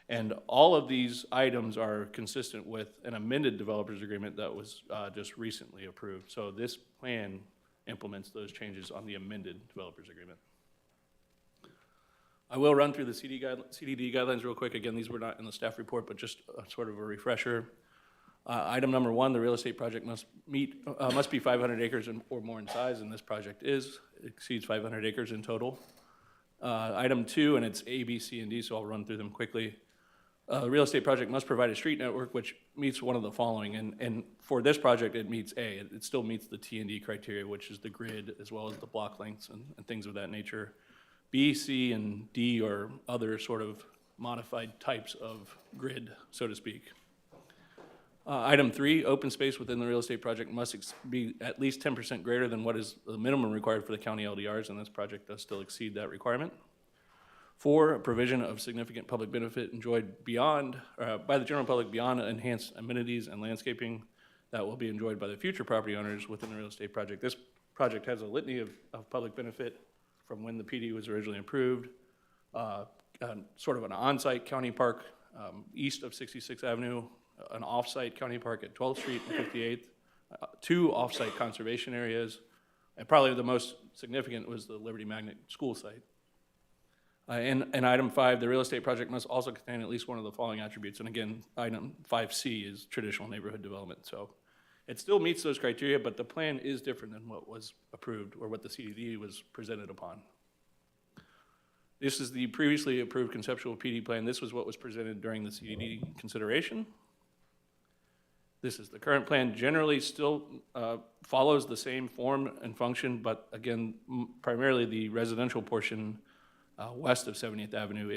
And all of these items are consistent with an amended developers agreement that was just recently approved. So this plan implements those changes on the amended developers agreement. I will run through the CDD guidelines real quick. Again, these were not in the staff report, but just sort of a refresher. Item number 1, the real estate project must be 500 acres or more in size, and this project exceeds 500 acres in total. Item 2, and it's A, B, C, and D, so I'll run through them quickly. The real estate project must provide a street network which meets one of the following, and for this project, it meets A. It still meets the T&D criteria, which is the grid as well as the block lengths and things of that nature. B, C, and D are other sort of modified types of grid, so to speak. Item 3, open space within the real estate project must be at least 10% greater than what is the minimum required for the county LDRs, and this project does still exceed that requirement. 4, a provision of significant public benefit enjoyed by the general public beyond enhanced amenities and landscaping that will be enjoyed by the future property owners within the real estate project. This project has a litany of public benefit from when the PD was originally approved, sort of an on-site county park east of 66th Avenue, an off-site county park at 12th Street and 58th, 2 off-site conservation areas, and probably the most significant was the Liberty Magnet school site. And item 5, the real estate project must also contain at least one of the following attributes, and again, item 5C is traditional neighborhood development. So it still meets those criteria, but the plan is different than what was approved or what the CDD was presented upon. This is the previously approved conceptual PD plan. This was what was presented during the CDD consideration. This is the current plan. Generally still follows the same form and function, but again, primarily the residential portion west of 70th Avenue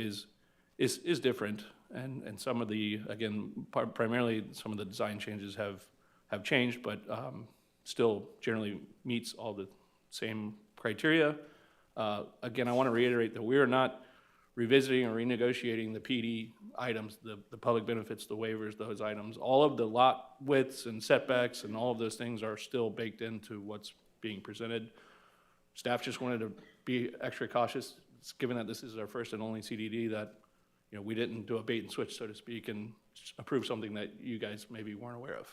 is different. And some of the, again, primarily some of the design changes have changed, but still generally meets all the same criteria. Again, I want to reiterate that we are not revisiting or renegotiating the PD items, the public benefits, the waivers, those items. All of the lot widths and setbacks and all of those things are still baked into what's being presented. Staff just wanted to be extra cautious, given that this is our first and only CDD, that we didn't do a bait and switch, so to speak, and approve something that you guys maybe weren't aware of.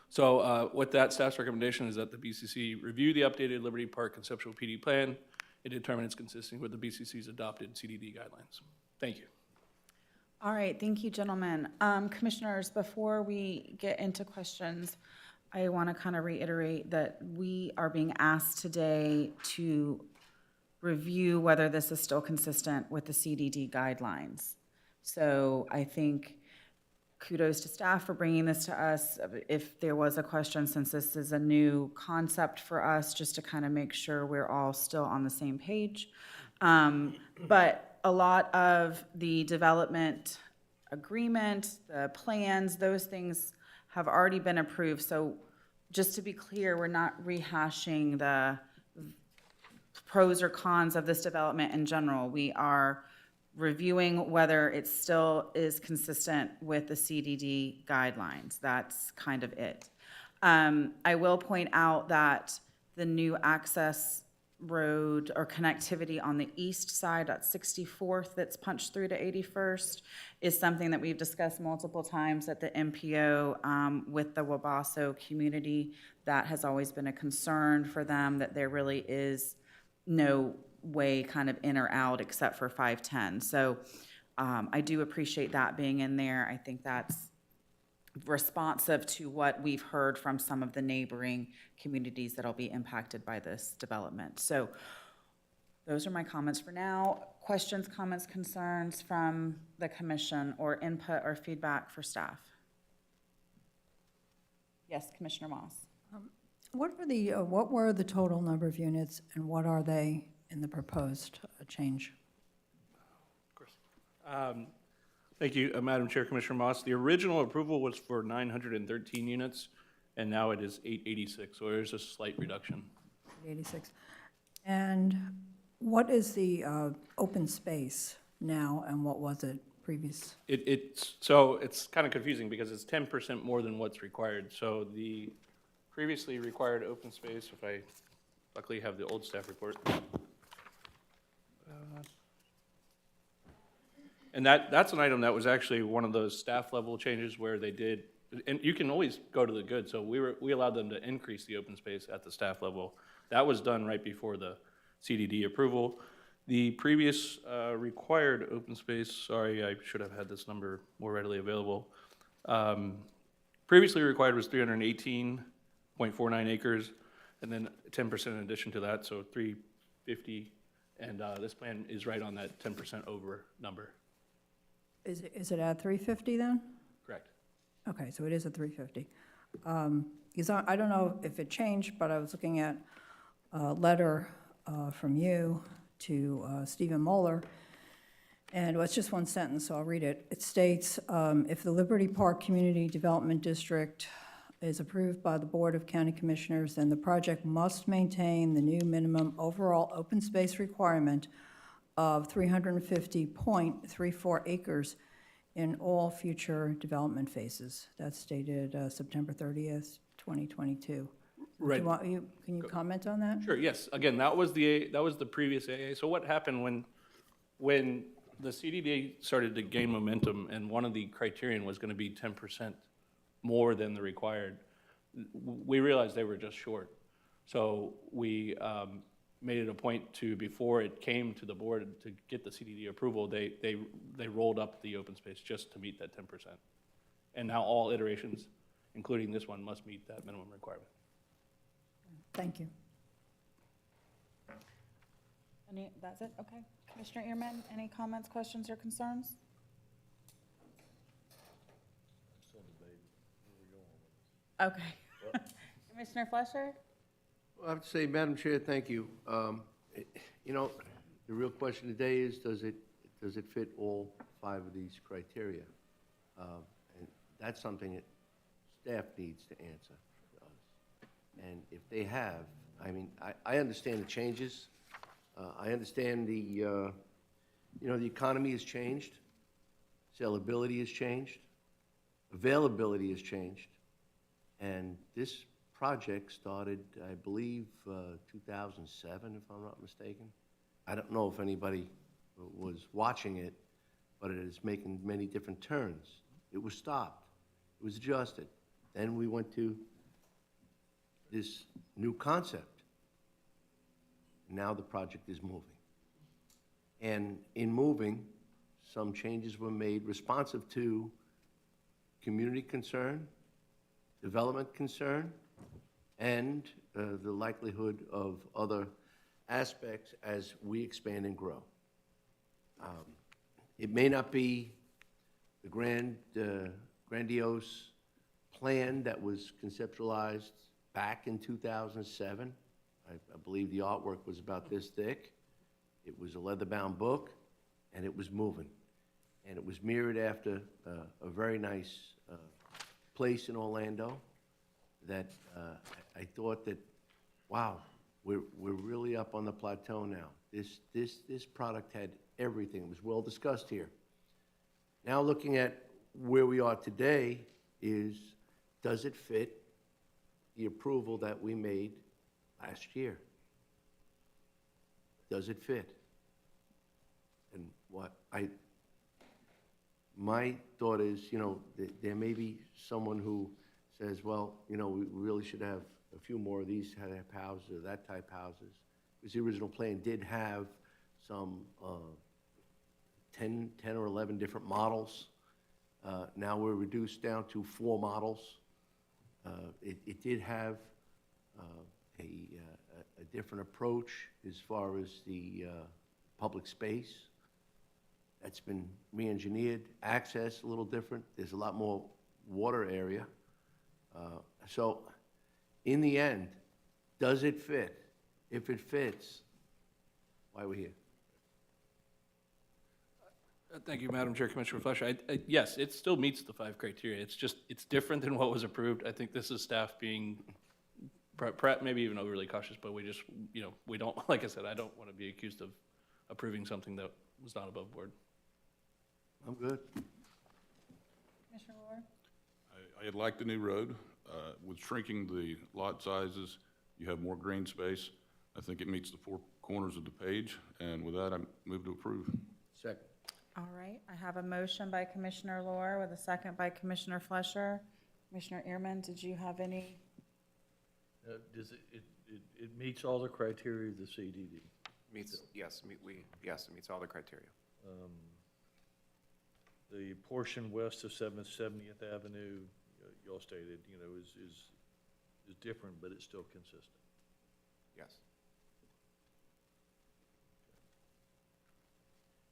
So with that, staff's recommendation is that the BCC review the updated Liberty Park conceptual PD plan and determine it's consistent with the BCC's adopted CDD guidelines. Thank you. All right, thank you, gentlemen. Commissioners, before we get into questions, I want to kind of reiterate that we are being asked today to review whether this is still consistent with the CDD guidelines. So I think kudos to staff for bringing this to us. If there was a question, since this is a new concept for us, just to kind of make sure we're all still on the same page. But a lot of the development agreement, the plans, those things have already been approved. So just to be clear, we're not rehashing the pros or cons of this development in general. We are reviewing whether it still is consistent with the CDD guidelines. That's kind of it. I will point out that the new access road or connectivity on the east side at 64th that's punched through to 81st is something that we've discussed multiple times at the MPO with the Wabasso community. That has always been a concern for them, that there really is no way kind of in or out except for 510. So I do appreciate that being in there. I think that's responsive to what we've heard from some of the neighboring communities that'll be impacted by this development. So those are my comments for now. Questions, comments, concerns from the commission, or input or feedback for staff? Yes, Commissioner Moss. What were the total number of units, and what are they in the proposed change? Thank you, Madam Chair, Commissioner Moss. The original approval was for 913 units, and now it is 886, so there's a slight reduction. 86. And what is the open space now, and what was it previous? So it's kind of confusing because it's 10% more than what's required. So the previously required open space, if I luckily have the old staff report. And that's an item that was actually one of those staff level changes where they did, and you can always go to the good, so we allowed them to increase the open space at the staff level. That was done right before the CDD approval. The previous required open space, sorry, I should have had this number more readily available. Previously required was 318.49 acres, and then 10% in addition to that, so 350, and this plan is right on that 10% over number. Is it at 350 then? Correct. Okay, so it is at 350. Because I don't know if it changed, but I was looking at a letter from you to Stephen Moeller, and it's just one sentence, so I'll read it. It states, if the Liberty Park Community Development District is approved by the Board of County Commissioners, then the project must maintain the new minimum overall open space requirement of 350.34 acres in all future development phases. That's dated September 30th, 2022. Right. Can you comment on that? Sure, yes. Again, that was the previous AA. So what happened when the CDD started to gain momentum and one of the criterion was going to be 10% more than the required, we realized they were just short. So we made it a point to, before it came to the board to get the CDD approval, they rolled up the open space just to meet that 10%. And now all iterations, including this one, must meet that minimum requirement. Thank you. That's it? Okay. Commissioner Ehrman, any comments, questions, or concerns? Okay. Commissioner Fleischer? Well, I have to say, Madam Chair, thank you. You know, the real question today is, does it fit all 5 of these criteria? And that's something that staff needs to answer to us. And if they have, I mean, I understand the changes. I understand the economy has changed. Sellability has changed. Availability has changed. And this project started, I believe, 2007, if I'm not mistaken. I don't know if anybody was watching it, but it is making many different turns. It was stopped. It was adjusted. Then we went to this new concept. Now the project is moving. And in moving, some changes were made responsive to community concern, development concern, and the likelihood of other aspects as we expand and grow. It may not be the grandiose plan that was conceptualized back in 2007. I believe the artwork was about this thick. It was a leather-bound book, and it was moving. And it was mirrored after a very nice place in Orlando that I thought that, wow, we're really up on the plateau now. This product had everything. It was well discussed here. Now looking at where we are today is, does it fit the approval that we made last year? Does it fit? And my thought is, there may be someone who says, well, we really should have a few more of these type houses or that type houses. Because the original plan did have some 10 or 11 different models. Now we're reduced down to 4 models. It did have a different approach as far as the public space. That's been re-engineered. Access a little different. There's a lot more water area. So in the end, does it fit? If it fits, why are we here? Thank you, Madam Chair, Commissioner Fleischer. Yes, it still meets the 5 criteria. It's different than what was approved. I think this is staff being perhaps maybe even overly cautious, but we just, we don't, like I said, I don't want to be accused of approving something that was not above board. I'm good. Commissioner Ward? I like the new road. With shrinking the lot sizes, you have more green space. I think it meets the 4 corners of the page, and with that, I move to approve. Second. All right, I have a motion by Commissioner Lohr with a second by Commissioner Fleischer. Commissioner Ehrman, did you have any? It meets all the criteria of the CDD. Yes, it meets all the criteria. The portion west of 70th Avenue, y'all stated, is different, but it's still consistent. Yes.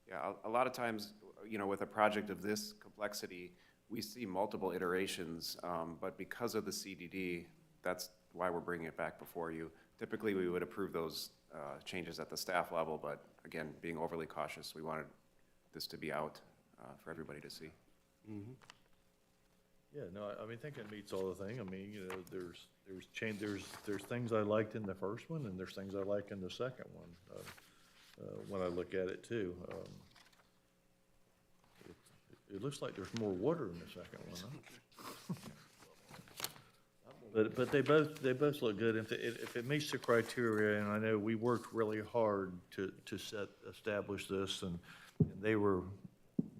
Yeah, a lot of times, with a project of this complexity, we see multiple iterations, but because of the CDD, that's why we're bringing it back before you. Typically, we would approve those changes at the staff level, but again, being overly cautious, we wanted this to be out for everybody to see. Mm-hmm. Yeah, no, I think it meets all the things. There's things I liked in the first one, and there's things I like in the second one. When I look at it too, it looks like there's more water in the second one. Huh? But they both look good. If it meets the criteria, and I know we worked really hard to establish this, and they were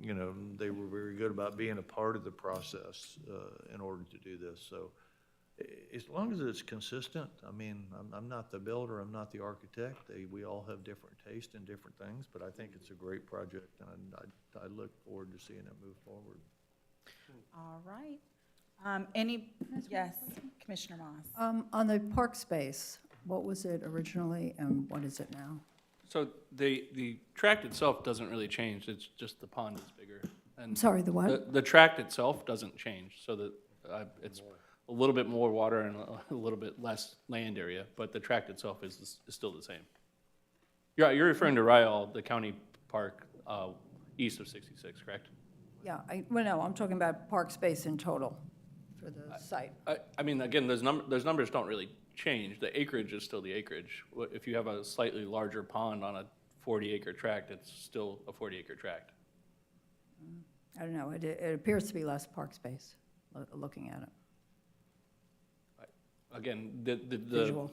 very good about being a part of the process in order to do this. So as long as it's consistent, I'm not the builder, I'm not the architect. We all have different tastes and different things, but I think it's a great project, and I look forward to seeing it move forward. All right. Yes, Commissioner Moss. On the park space, what was it originally and what is it now? So the tract itself doesn't really change, it's just the pond is bigger. And Sorry, the what? The tract itself doesn't change, so that it's a little bit more water and a little bit less land area, but the tract itself is still the same. You're referring to Ryall, the county park east of 66, correct? Yeah, no, I'm talking about park space in total for the site. Again, those numbers don't really change. The acreage is still the acreage. If you have a slightly larger pond on a 40-acre tract, it's still a 40-acre tract. I don't know, it appears to be less park space, looking at it. Again, Visual.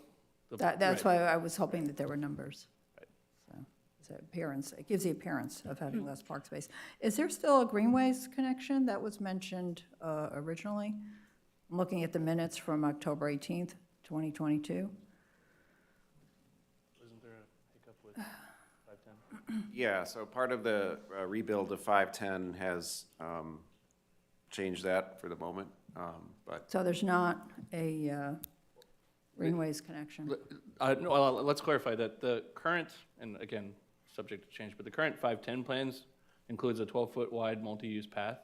That's why I was hoping that there were numbers. Right. So, it's an appearance, it gives the appearance of having less park space. Is there still a Greenways connection that was mentioned originally? I'm looking at the minutes from October 18th, 2022. Isn't there a hiccup with 510? Yeah, so part of the rebuild of 510 has changed that for the moment, but So there's not a Greenways connection? No, well, let's clarify that the current, and again, subject to change, but the current 510 plans includes a 12-foot wide multi-use path.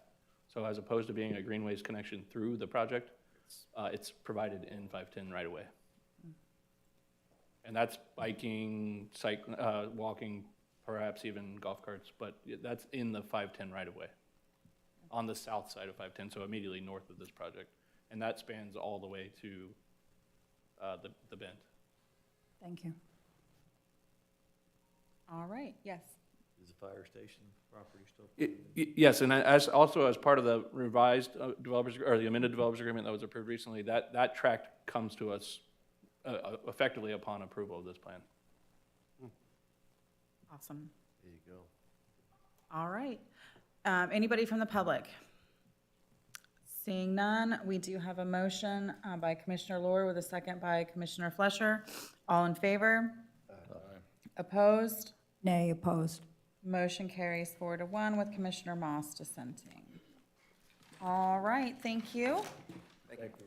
So as opposed to being a greenways connection through the project, it's provided in 510 right away. And that's biking, walking, perhaps even golf carts, but that's in the 510 right away, on the south side of 510, so immediately north of this project. And that spans all the way to the bend. Thank you. All right, yes. Is the fire station property still? Yes, and also as part of the revised developers, or the amended developers agreement that was approved recently, that tract comes to us effectively upon approval of this plan. Awesome. There you go. All right. Anybody from the public? Seeing none, we do have a motion by Commissioner Lohr with a second by Commissioner Flesher. All in favor? Opposed? Nay, opposed. Motion carries 4-1 with Commissioner Moss dissenting. All right, thank you. Thank you,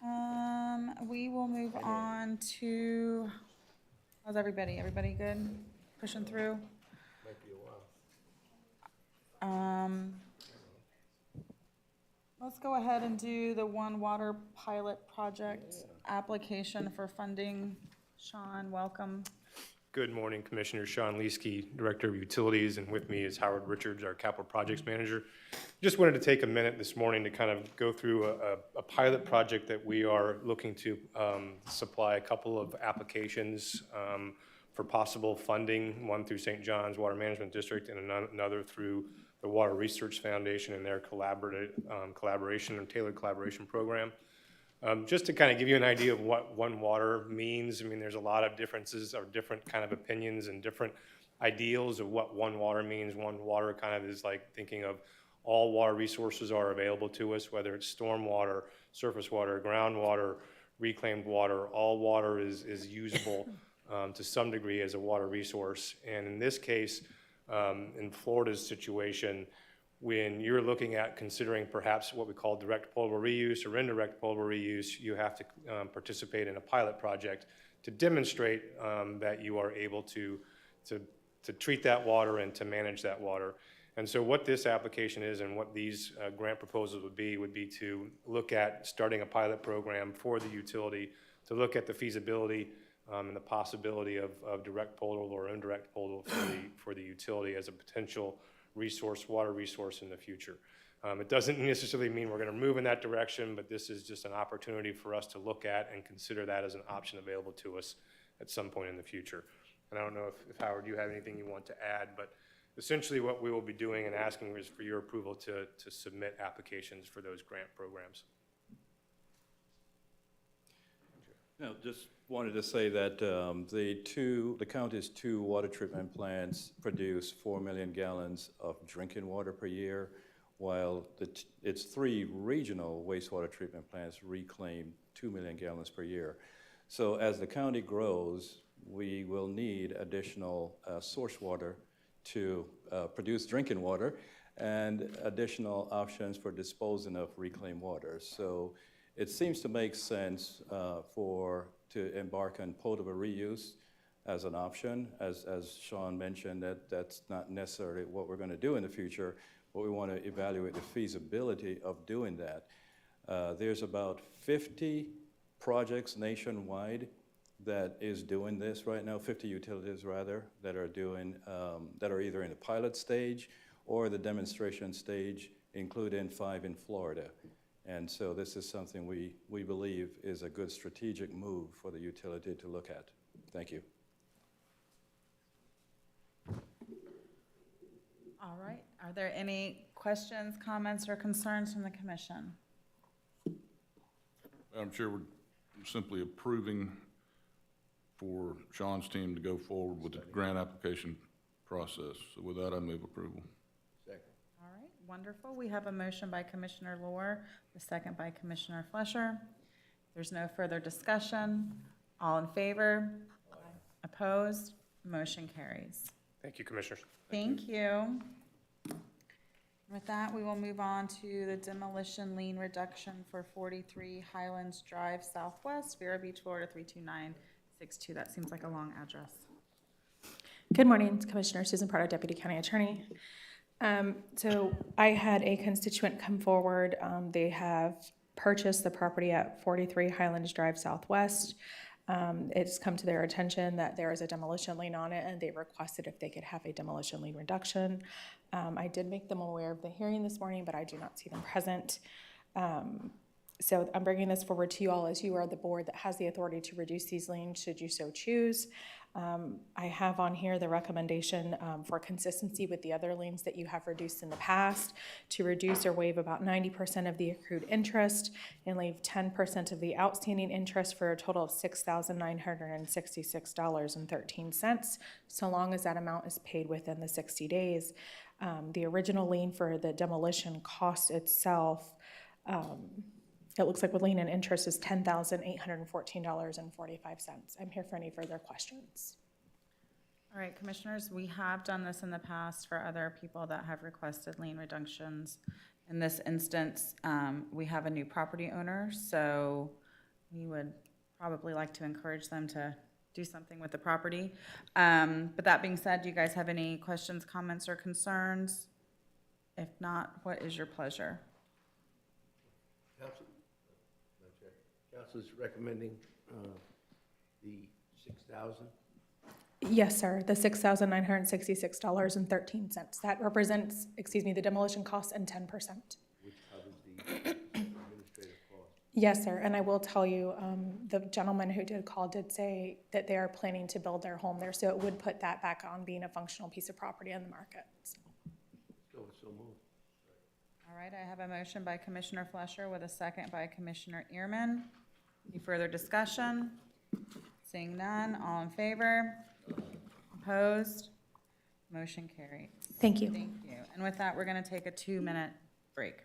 Ryan. We will move on to, how's everybody? Everybody good? Pushing through? Might be a while. Let's go ahead and do the One Water pilot project application for funding. Sean, welcome. Good morning, Commissioner. Sean Leesky, Director of Utilities, and with me is Howard Richards, our Capital Projects Manager. Just wanted to take a minute this morning to kind of go through a pilot project that we are looking to supply a couple of applications for possible funding, one through St. John's Water Management District and another through the Water Research Foundation and their collaboration and tailored collaboration program. Just to kind of give you an idea of what One Water means, I mean, there's a lot of differences or different kind of opinions and different ideals of what One Water means. One Water kind of is like thinking of all water resources are available to us, whether it's storm water, surface water, groundwater, reclaimed water. All water is usable to some degree as a water resource. And in this case, in Florida's situation, when you're looking at considering perhaps what we call direct potable reuse or indirect potable reuse, you have to participate in a pilot project to demonstrate that you are able to treat that water and to manage that water. And so what this application is and what these grant proposals would be to look at starting a pilot program for the utility, to look at the feasibility and the possibility of direct potable or indirect potable for the utility as a potential water resource in the future. It doesn't necessarily mean we're going to move in that direction, but this is just an opportunity for us to look at and consider that as an option available to us at some point in the future. And I don't know if Howard, you have anything you want to add, but essentially what we will be doing and asking is for your approval to submit applications for those grant programs. No, just wanted to say that the county's 2 water treatment plants produce 4 million gallons of drinking water per year, while its 3 regional wastewater treatment plants reclaim 2 million gallons per year. So as the county grows, we will need additional source water to produce drinking water and additional options for disposing of reclaimed water. So it seems to make sense to embark on potable reuse as an option. As Sean mentioned, that's not necessarily what we're going to do in the future, but we want to evaluate the feasibility of doing that. There's about 50 projects nationwide that is doing this right now, 50 utilities rather, that are doing, that are either in the pilot stage or the demonstration stage, including 5 in Florida. And so this is something we believe is a good strategic move for the utility to look at. Thank you. All right. Are there any questions, comments, or concerns from the commission? Madam Chair, we're simply approving for Sean's team to go forward with the grant application process. So with that, I move approval. All right, wonderful. We have a motion by Commissioner Lohr, a second by Commissioner Flesher. There's no further discussion. All in favor? Opposed? Motion carries. Thank you, Commissioners. Thank you. With that, we will move on to the demolition lien reduction for 43 Highlands Drive Southwest, Vero Beach, Florida 32962. That seems like a long address. Good morning, Commissioner Susan Prado, Deputy County Attorney. So I had a constituent come forward. They have purchased the property at 43 Highlands Drive Southwest. It's come to their attention that there is a demolition lien on it, and they requested if they could have a demolition lien reduction. I did make them aware of the hearing this morning, but I do not see them present. So I'm bringing this forward to you all as you are the board that has the authority to reduce these liens should you so choose. I have on here the recommendation for consistency with the other liens that you have reduced in the past to reduce or waive about 90% of the accrued interest and leave 10% of the outstanding interest for a total of $6,966.13, so long as that amount is paid within the 60 days. The original lien for the demolition cost itself, it looks like with lien and interest is $10,814.45. I'm here for any further questions. All right, Commissioners, we have done this in the past for other people that have requested lien reductions. In this instance, we have a new property owner, so we would probably like to encourage them to do something with the property. But that being said, do you guys have any questions, comments, or concerns? If not, what is your pleasure? Council, Council's recommending the 6,000. Yes, sir, the $6,966.13. That represents, the demolition cost and 10%. Which covers the administrative cost. Yes, sir, and I will tell you, the gentleman who did call did say that they are planning to build their home there, so it would put that back on being a functional piece of property on the market. So moved. All right, I have a motion by Commissioner Fleischer with a second by Commissioner Ehrman. Any further discussion? Seeing none, all in favor? Opposed? Motion carried. Thank you. Thank you. And with that, we're going to take a 2-minute break.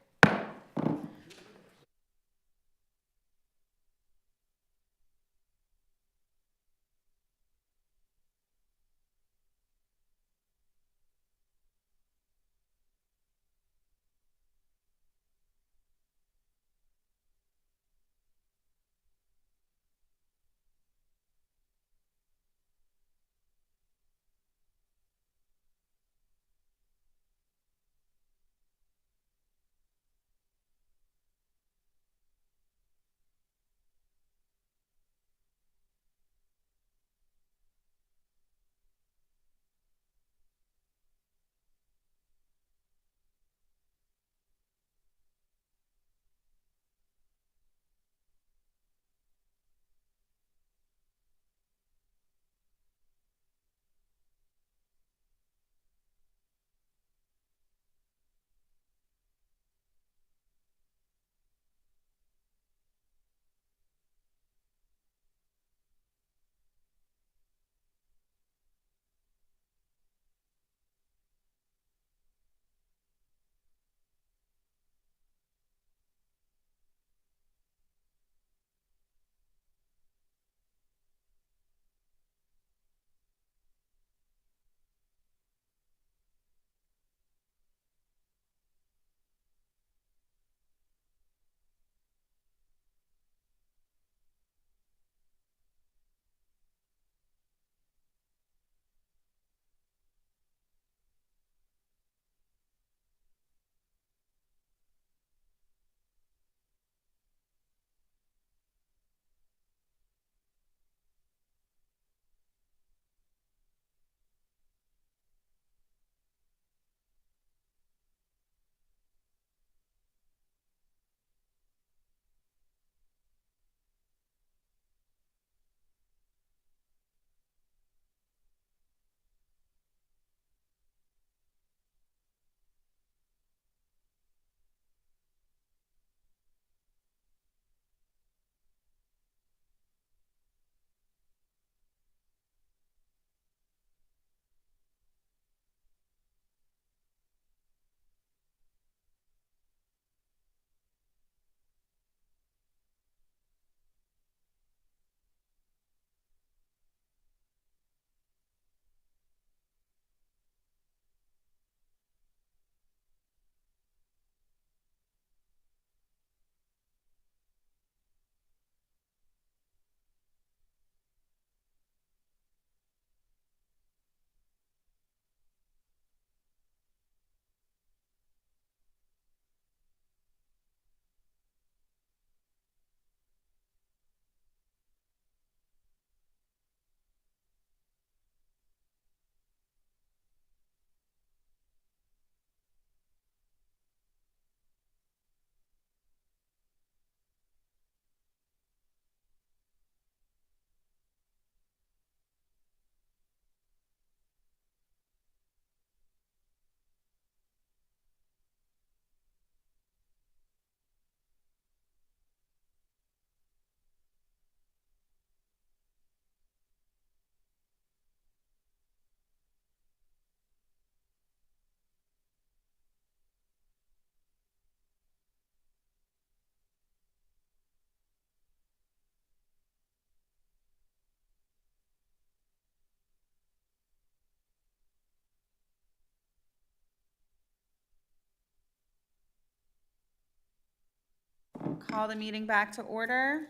call the meeting back to order.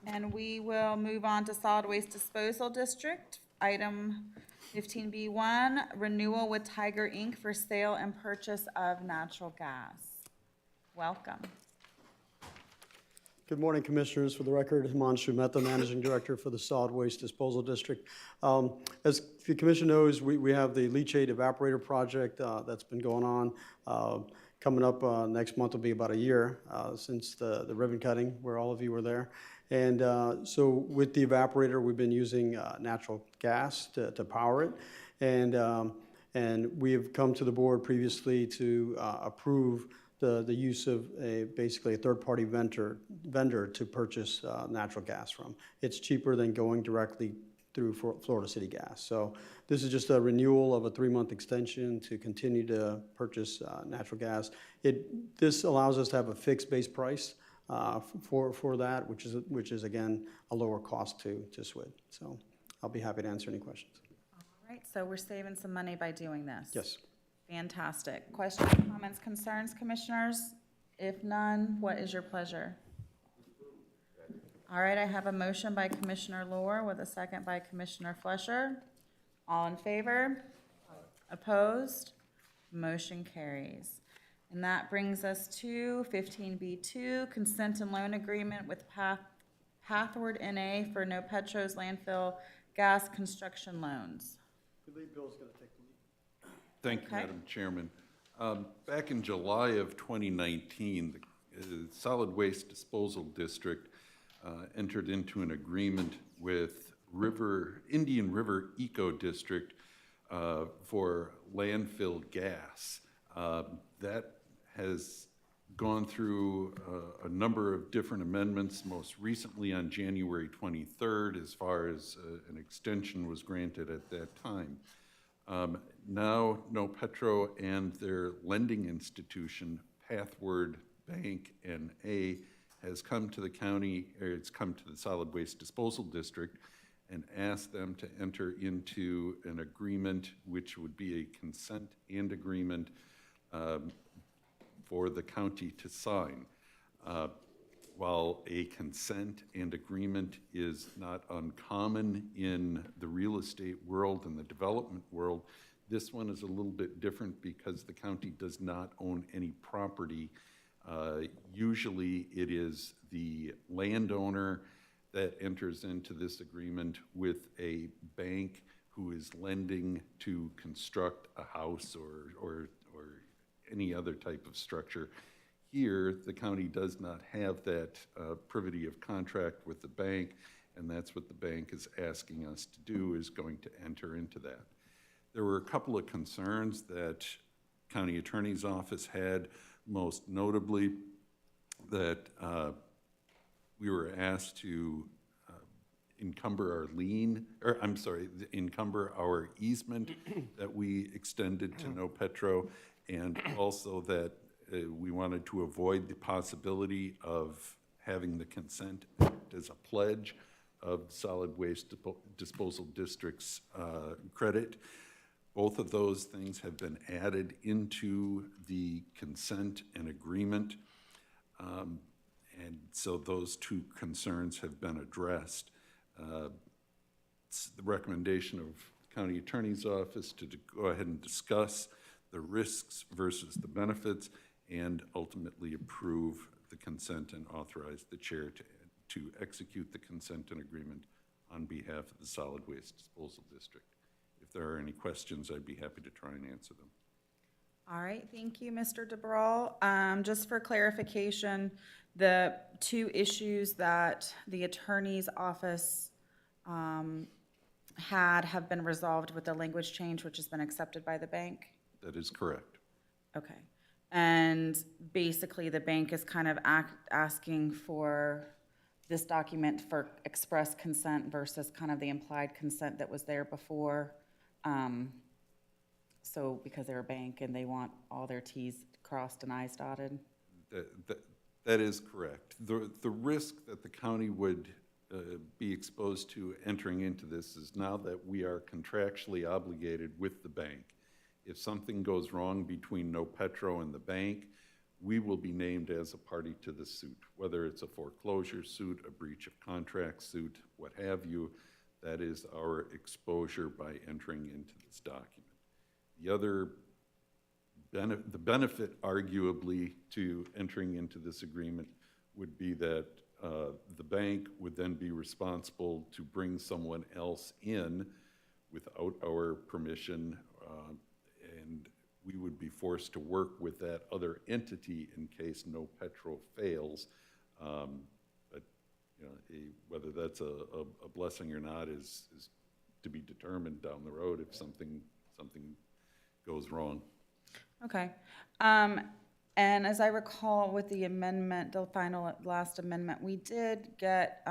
And we will move on to Solid Waste Disposal District. Item 15B1, renewal with Tiger Inc. for sale and purchase of natural gas. Welcome. Good morning, Commissioners. For the record, Himanshu Mehta, Managing Director for the Solid Waste Disposal District. As the Commission knows, we have the leachate evaporator project that's been going on. Coming up next month will be about a year since the ribbon cutting, where all of you were there. And so with the evaporator, we've been using natural gas to power it. And we have come to the board previously to approve the use of basically a third-party vendor to purchase natural gas from. It's cheaper than going directly through Florida City Gas. So this is just a renewal of a 3-month extension to continue to purchase natural gas. This allows us to have a fixed base price for that, which is again a lower cost to SWID. So I'll be happy to answer any questions. All right, so we're saving some money by doing this. Yes. Fantastic. Questions, comments, concerns, Commissioners? If none, what is your pleasure? All right, I have a motion by Commissioner Lohr with a second by Commissioner Flesher. All in favor? Opposed? Motion carries. And that brings us to 15B2, consent and loan agreement with Pathward NA for No Petros landfill gas construction loans. I believe Bill's going to take the lead. Thank you, Madam Chairman. Back in July of 2019, the Solid Waste Disposal District entered into an agreement with Indian River Eco District for landfill gas. That has gone through a number of different amendments, most recently on January 23rd, as far as an extension was granted at that time. Now, No Petro and their lending institution, Pathward Bank N.A., has come to the county, or it's come to the Solid Waste Disposal District and asked them to enter into an agreement, which would be a consent and agreement for the county to sign. While a consent and agreement is not uncommon in the real estate world and the development world, this one is a little bit different because the county does not own any property. Usually it is the landowner that enters into this agreement with a bank who is lending to construct a house or any other type of structure. Here, the county does not have that privity of contract with the bank, and that's what the bank is asking us to do, is going to enter into that. There were a couple of concerns that County Attorney's Office had, most notably that we were asked to encumber our easement that we extended to No Petro, and also that we wanted to avoid the possibility of having the consent as a pledge of Solid Waste Disposal District's credit. Both of those things have been added into the consent and agreement. And so those two concerns have been addressed. It's the recommendation of the County Attorney's Office to go ahead and discuss the risks versus the benefits and ultimately approve the consent and authorize the chair to execute the consent and agreement on behalf of the Solid Waste Disposal District. If there are any questions, I'd be happy to try and answer them. All right, thank you, Mr. DeBrawl. Just for clarification, the two issues that the Attorney's Office have been resolved with the language change, which has been accepted by the bank? That is correct. Okay. And basically, the bank is kind of asking for this document for express consent versus kind of the implied consent that was there before. So because they're a bank and they want all their T's crossed and I's dotted? That is correct. The risk that the county would be exposed to entering into this is now that we are contractually obligated with the bank. If something goes wrong between No Petro and the bank, we will be named as a party to the suit, whether it's a foreclosure suit, a breach of contract suit, what have you. That is our exposure by entering into this document. The other the benefit, arguably, to entering into this agreement would be that the bank would then be responsible to bring someone else in without our permission, and we would be forced to work with that other entity in case No Petro fails. But you know, whether that's a blessing or not is to be determined down the road if something goes wrong. Okay. And as I recall with the amendment, the final last amendment, we did get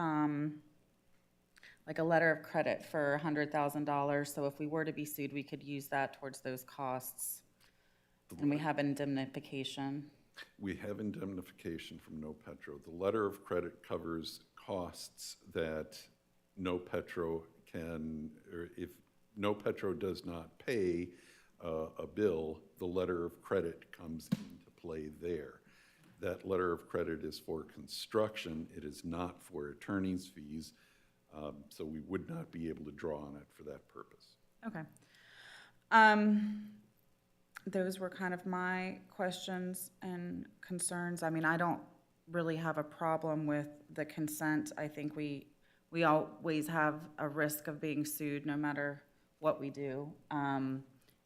like a letter of credit for $100,000. So if we were to be sued, we could use that towards those costs. And we have indemnification. We have indemnification from No Petro. The letter of credit covers costs that No Petro can, or if No Petro does not pay a bill, the letter of credit comes into play there. That letter of credit is for construction. It is not for attorney's fees, so we would not be able to draw on it for that purpose. Okay. Those were kind of my questions and concerns. I mean, I don't really have a problem with the consent. I think we always have a risk of being sued no matter what we do.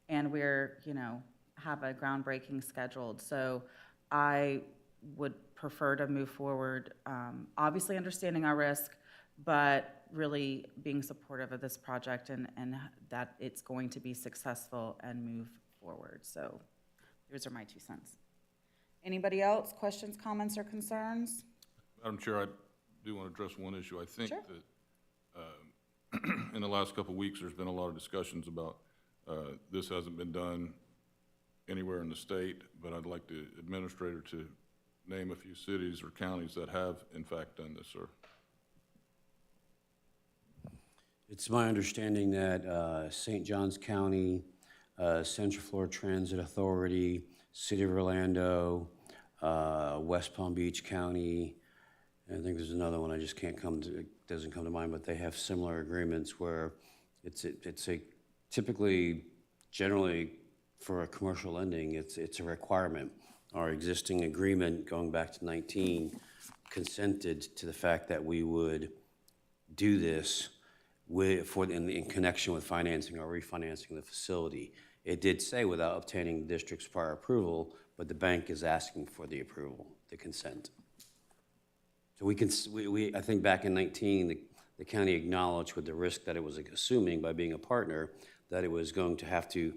And we're, you know, have a groundbreaking scheduled. So I would prefer to move forward, obviously understanding our risk, but really being supportive of this project and that it's going to be successful and move forward. So those are my 2 cents. Anybody else? Questions, comments, or concerns? Madam Chair, I do want to address one issue. I think Sure. that in the last couple of weeks, there's been a lot of discussions about this hasn't been done anywhere in the state, but I'd like the administrator to name a few cities or counties that have in fact done this, sir. It's my understanding that St. Johns County, Central Florida Transit Authority, City of Orlando, West Palm Beach County, and I think there's another one I just can't it doesn't come to mind, but they have similar agreements where it's a typically, generally, for a commercial lending, it's a requirement. Our existing agreement, going back to 19, consented to the fact that we would do this in connection with financing or refinancing the facility. It did say without obtaining the district's prior approval, but the bank is asking for the approval, the consent. So I think back in 19, the county acknowledged with the risk that it was assuming by being a partner that it was going to have to,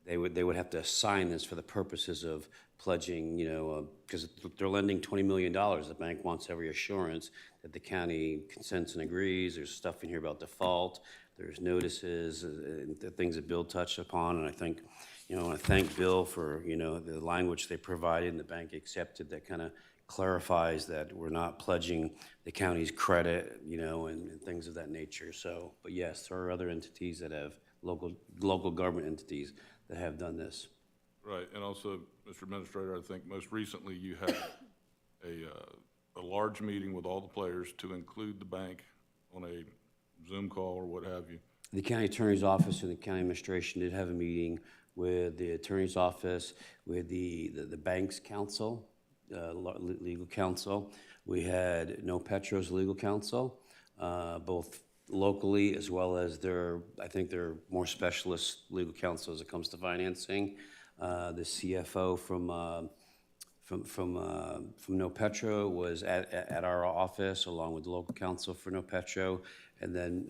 they would have to sign this for the purposes of pledging, you know, because they're lending $20 million. The bank wants every assurance that the county consents and agrees. There's stuff in here about default. There's notices, the things that Bill touched upon. And I think, you know, I want to thank Bill for, you know, the language they provided and the bank accepted that kind of clarifies that we're not pledging the county's credit, you know, and things of that nature. So, but yes, there are other entities that have, local government entities that have done this. Right, and also, Mr. Administrator, I think most recently you had a large meeting with all the players to include the bank on a Zoom call or what have you. The county attorney's office and the county administration did have a meeting with the attorney's office, with the bank's counsel, legal counsel. We had No Petro's legal counsel, both locally as well as I think they're more specialist legal counsel as it comes to financing. The CFO from No Petro was at our office along with the local counsel for No Petro, and then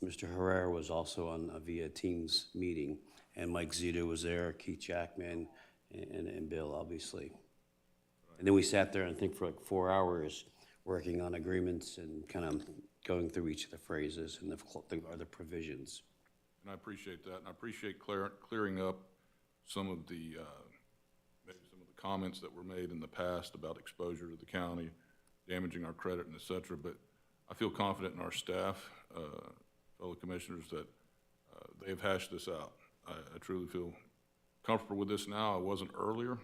Mr. Herrera was also on via Teams meeting, and Mike Zito was there, Keith Jackman, and Bill, obviously. And then we sat there, I think, for like 4 hours working on agreements and kind of going through each of the phrases and the other provisions. And I appreciate that, and I appreciate clearing up some of the maybe some of the comments that were made in the past about exposure to the county, damaging our credit, and et cetera. But I feel confident in our staff, fellow commissioners, that they have hashed this out. I truly feel comfortable with this now. I wasn't earlier.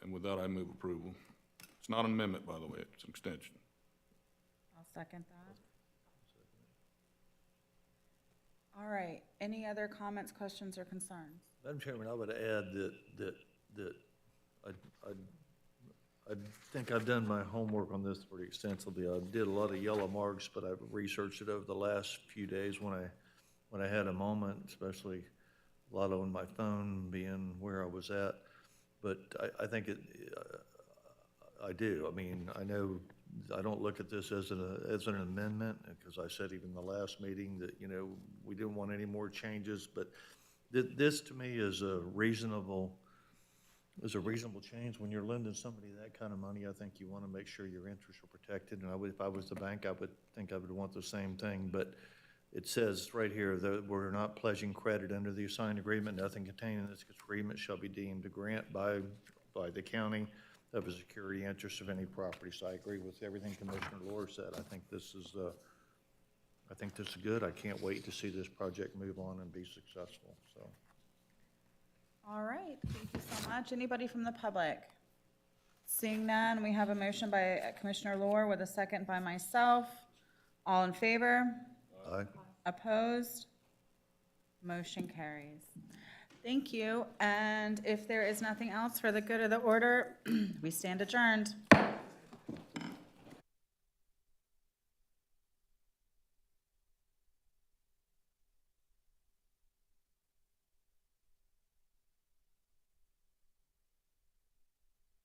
And with that, I move approval. It's not an amendment, by the way, it's an extension. I'll second that. All right, any other comments, questions, or concerns? Madam Chairman, I would add that I think I've done my homework on this pretty extensively. I did a lot of yellow marks, but I've researched it over the last few days when I had a moment, especially a lot on my phone being where I was at. But I think I do. I mean, I know I don't look at this as an amendment, because I said even the last meeting that, you know, we didn't want any more changes, but this to me is a reasonable change. When you're lending somebody that kind of money, I think you want to make sure your interests are protected. And if I was the bank, I would think I would want the same thing. But it says right here that we're not pledging credit under the assigned agreement. Nothing contained in this agreement shall be deemed a grant by the county of a security interest of any property. So I agree with everything Commissioner Lohr said. I think this is good. I can't wait to see this project move on and be successful. So. All right, thank you so much. Anybody from the public? Seeing none, we have a motion by Commissioner Lohr with a second by myself. All in favor? Aye. Opposed? Motion carries. Thank you, and if there is nothing else for the good of the order, we stand adjourned.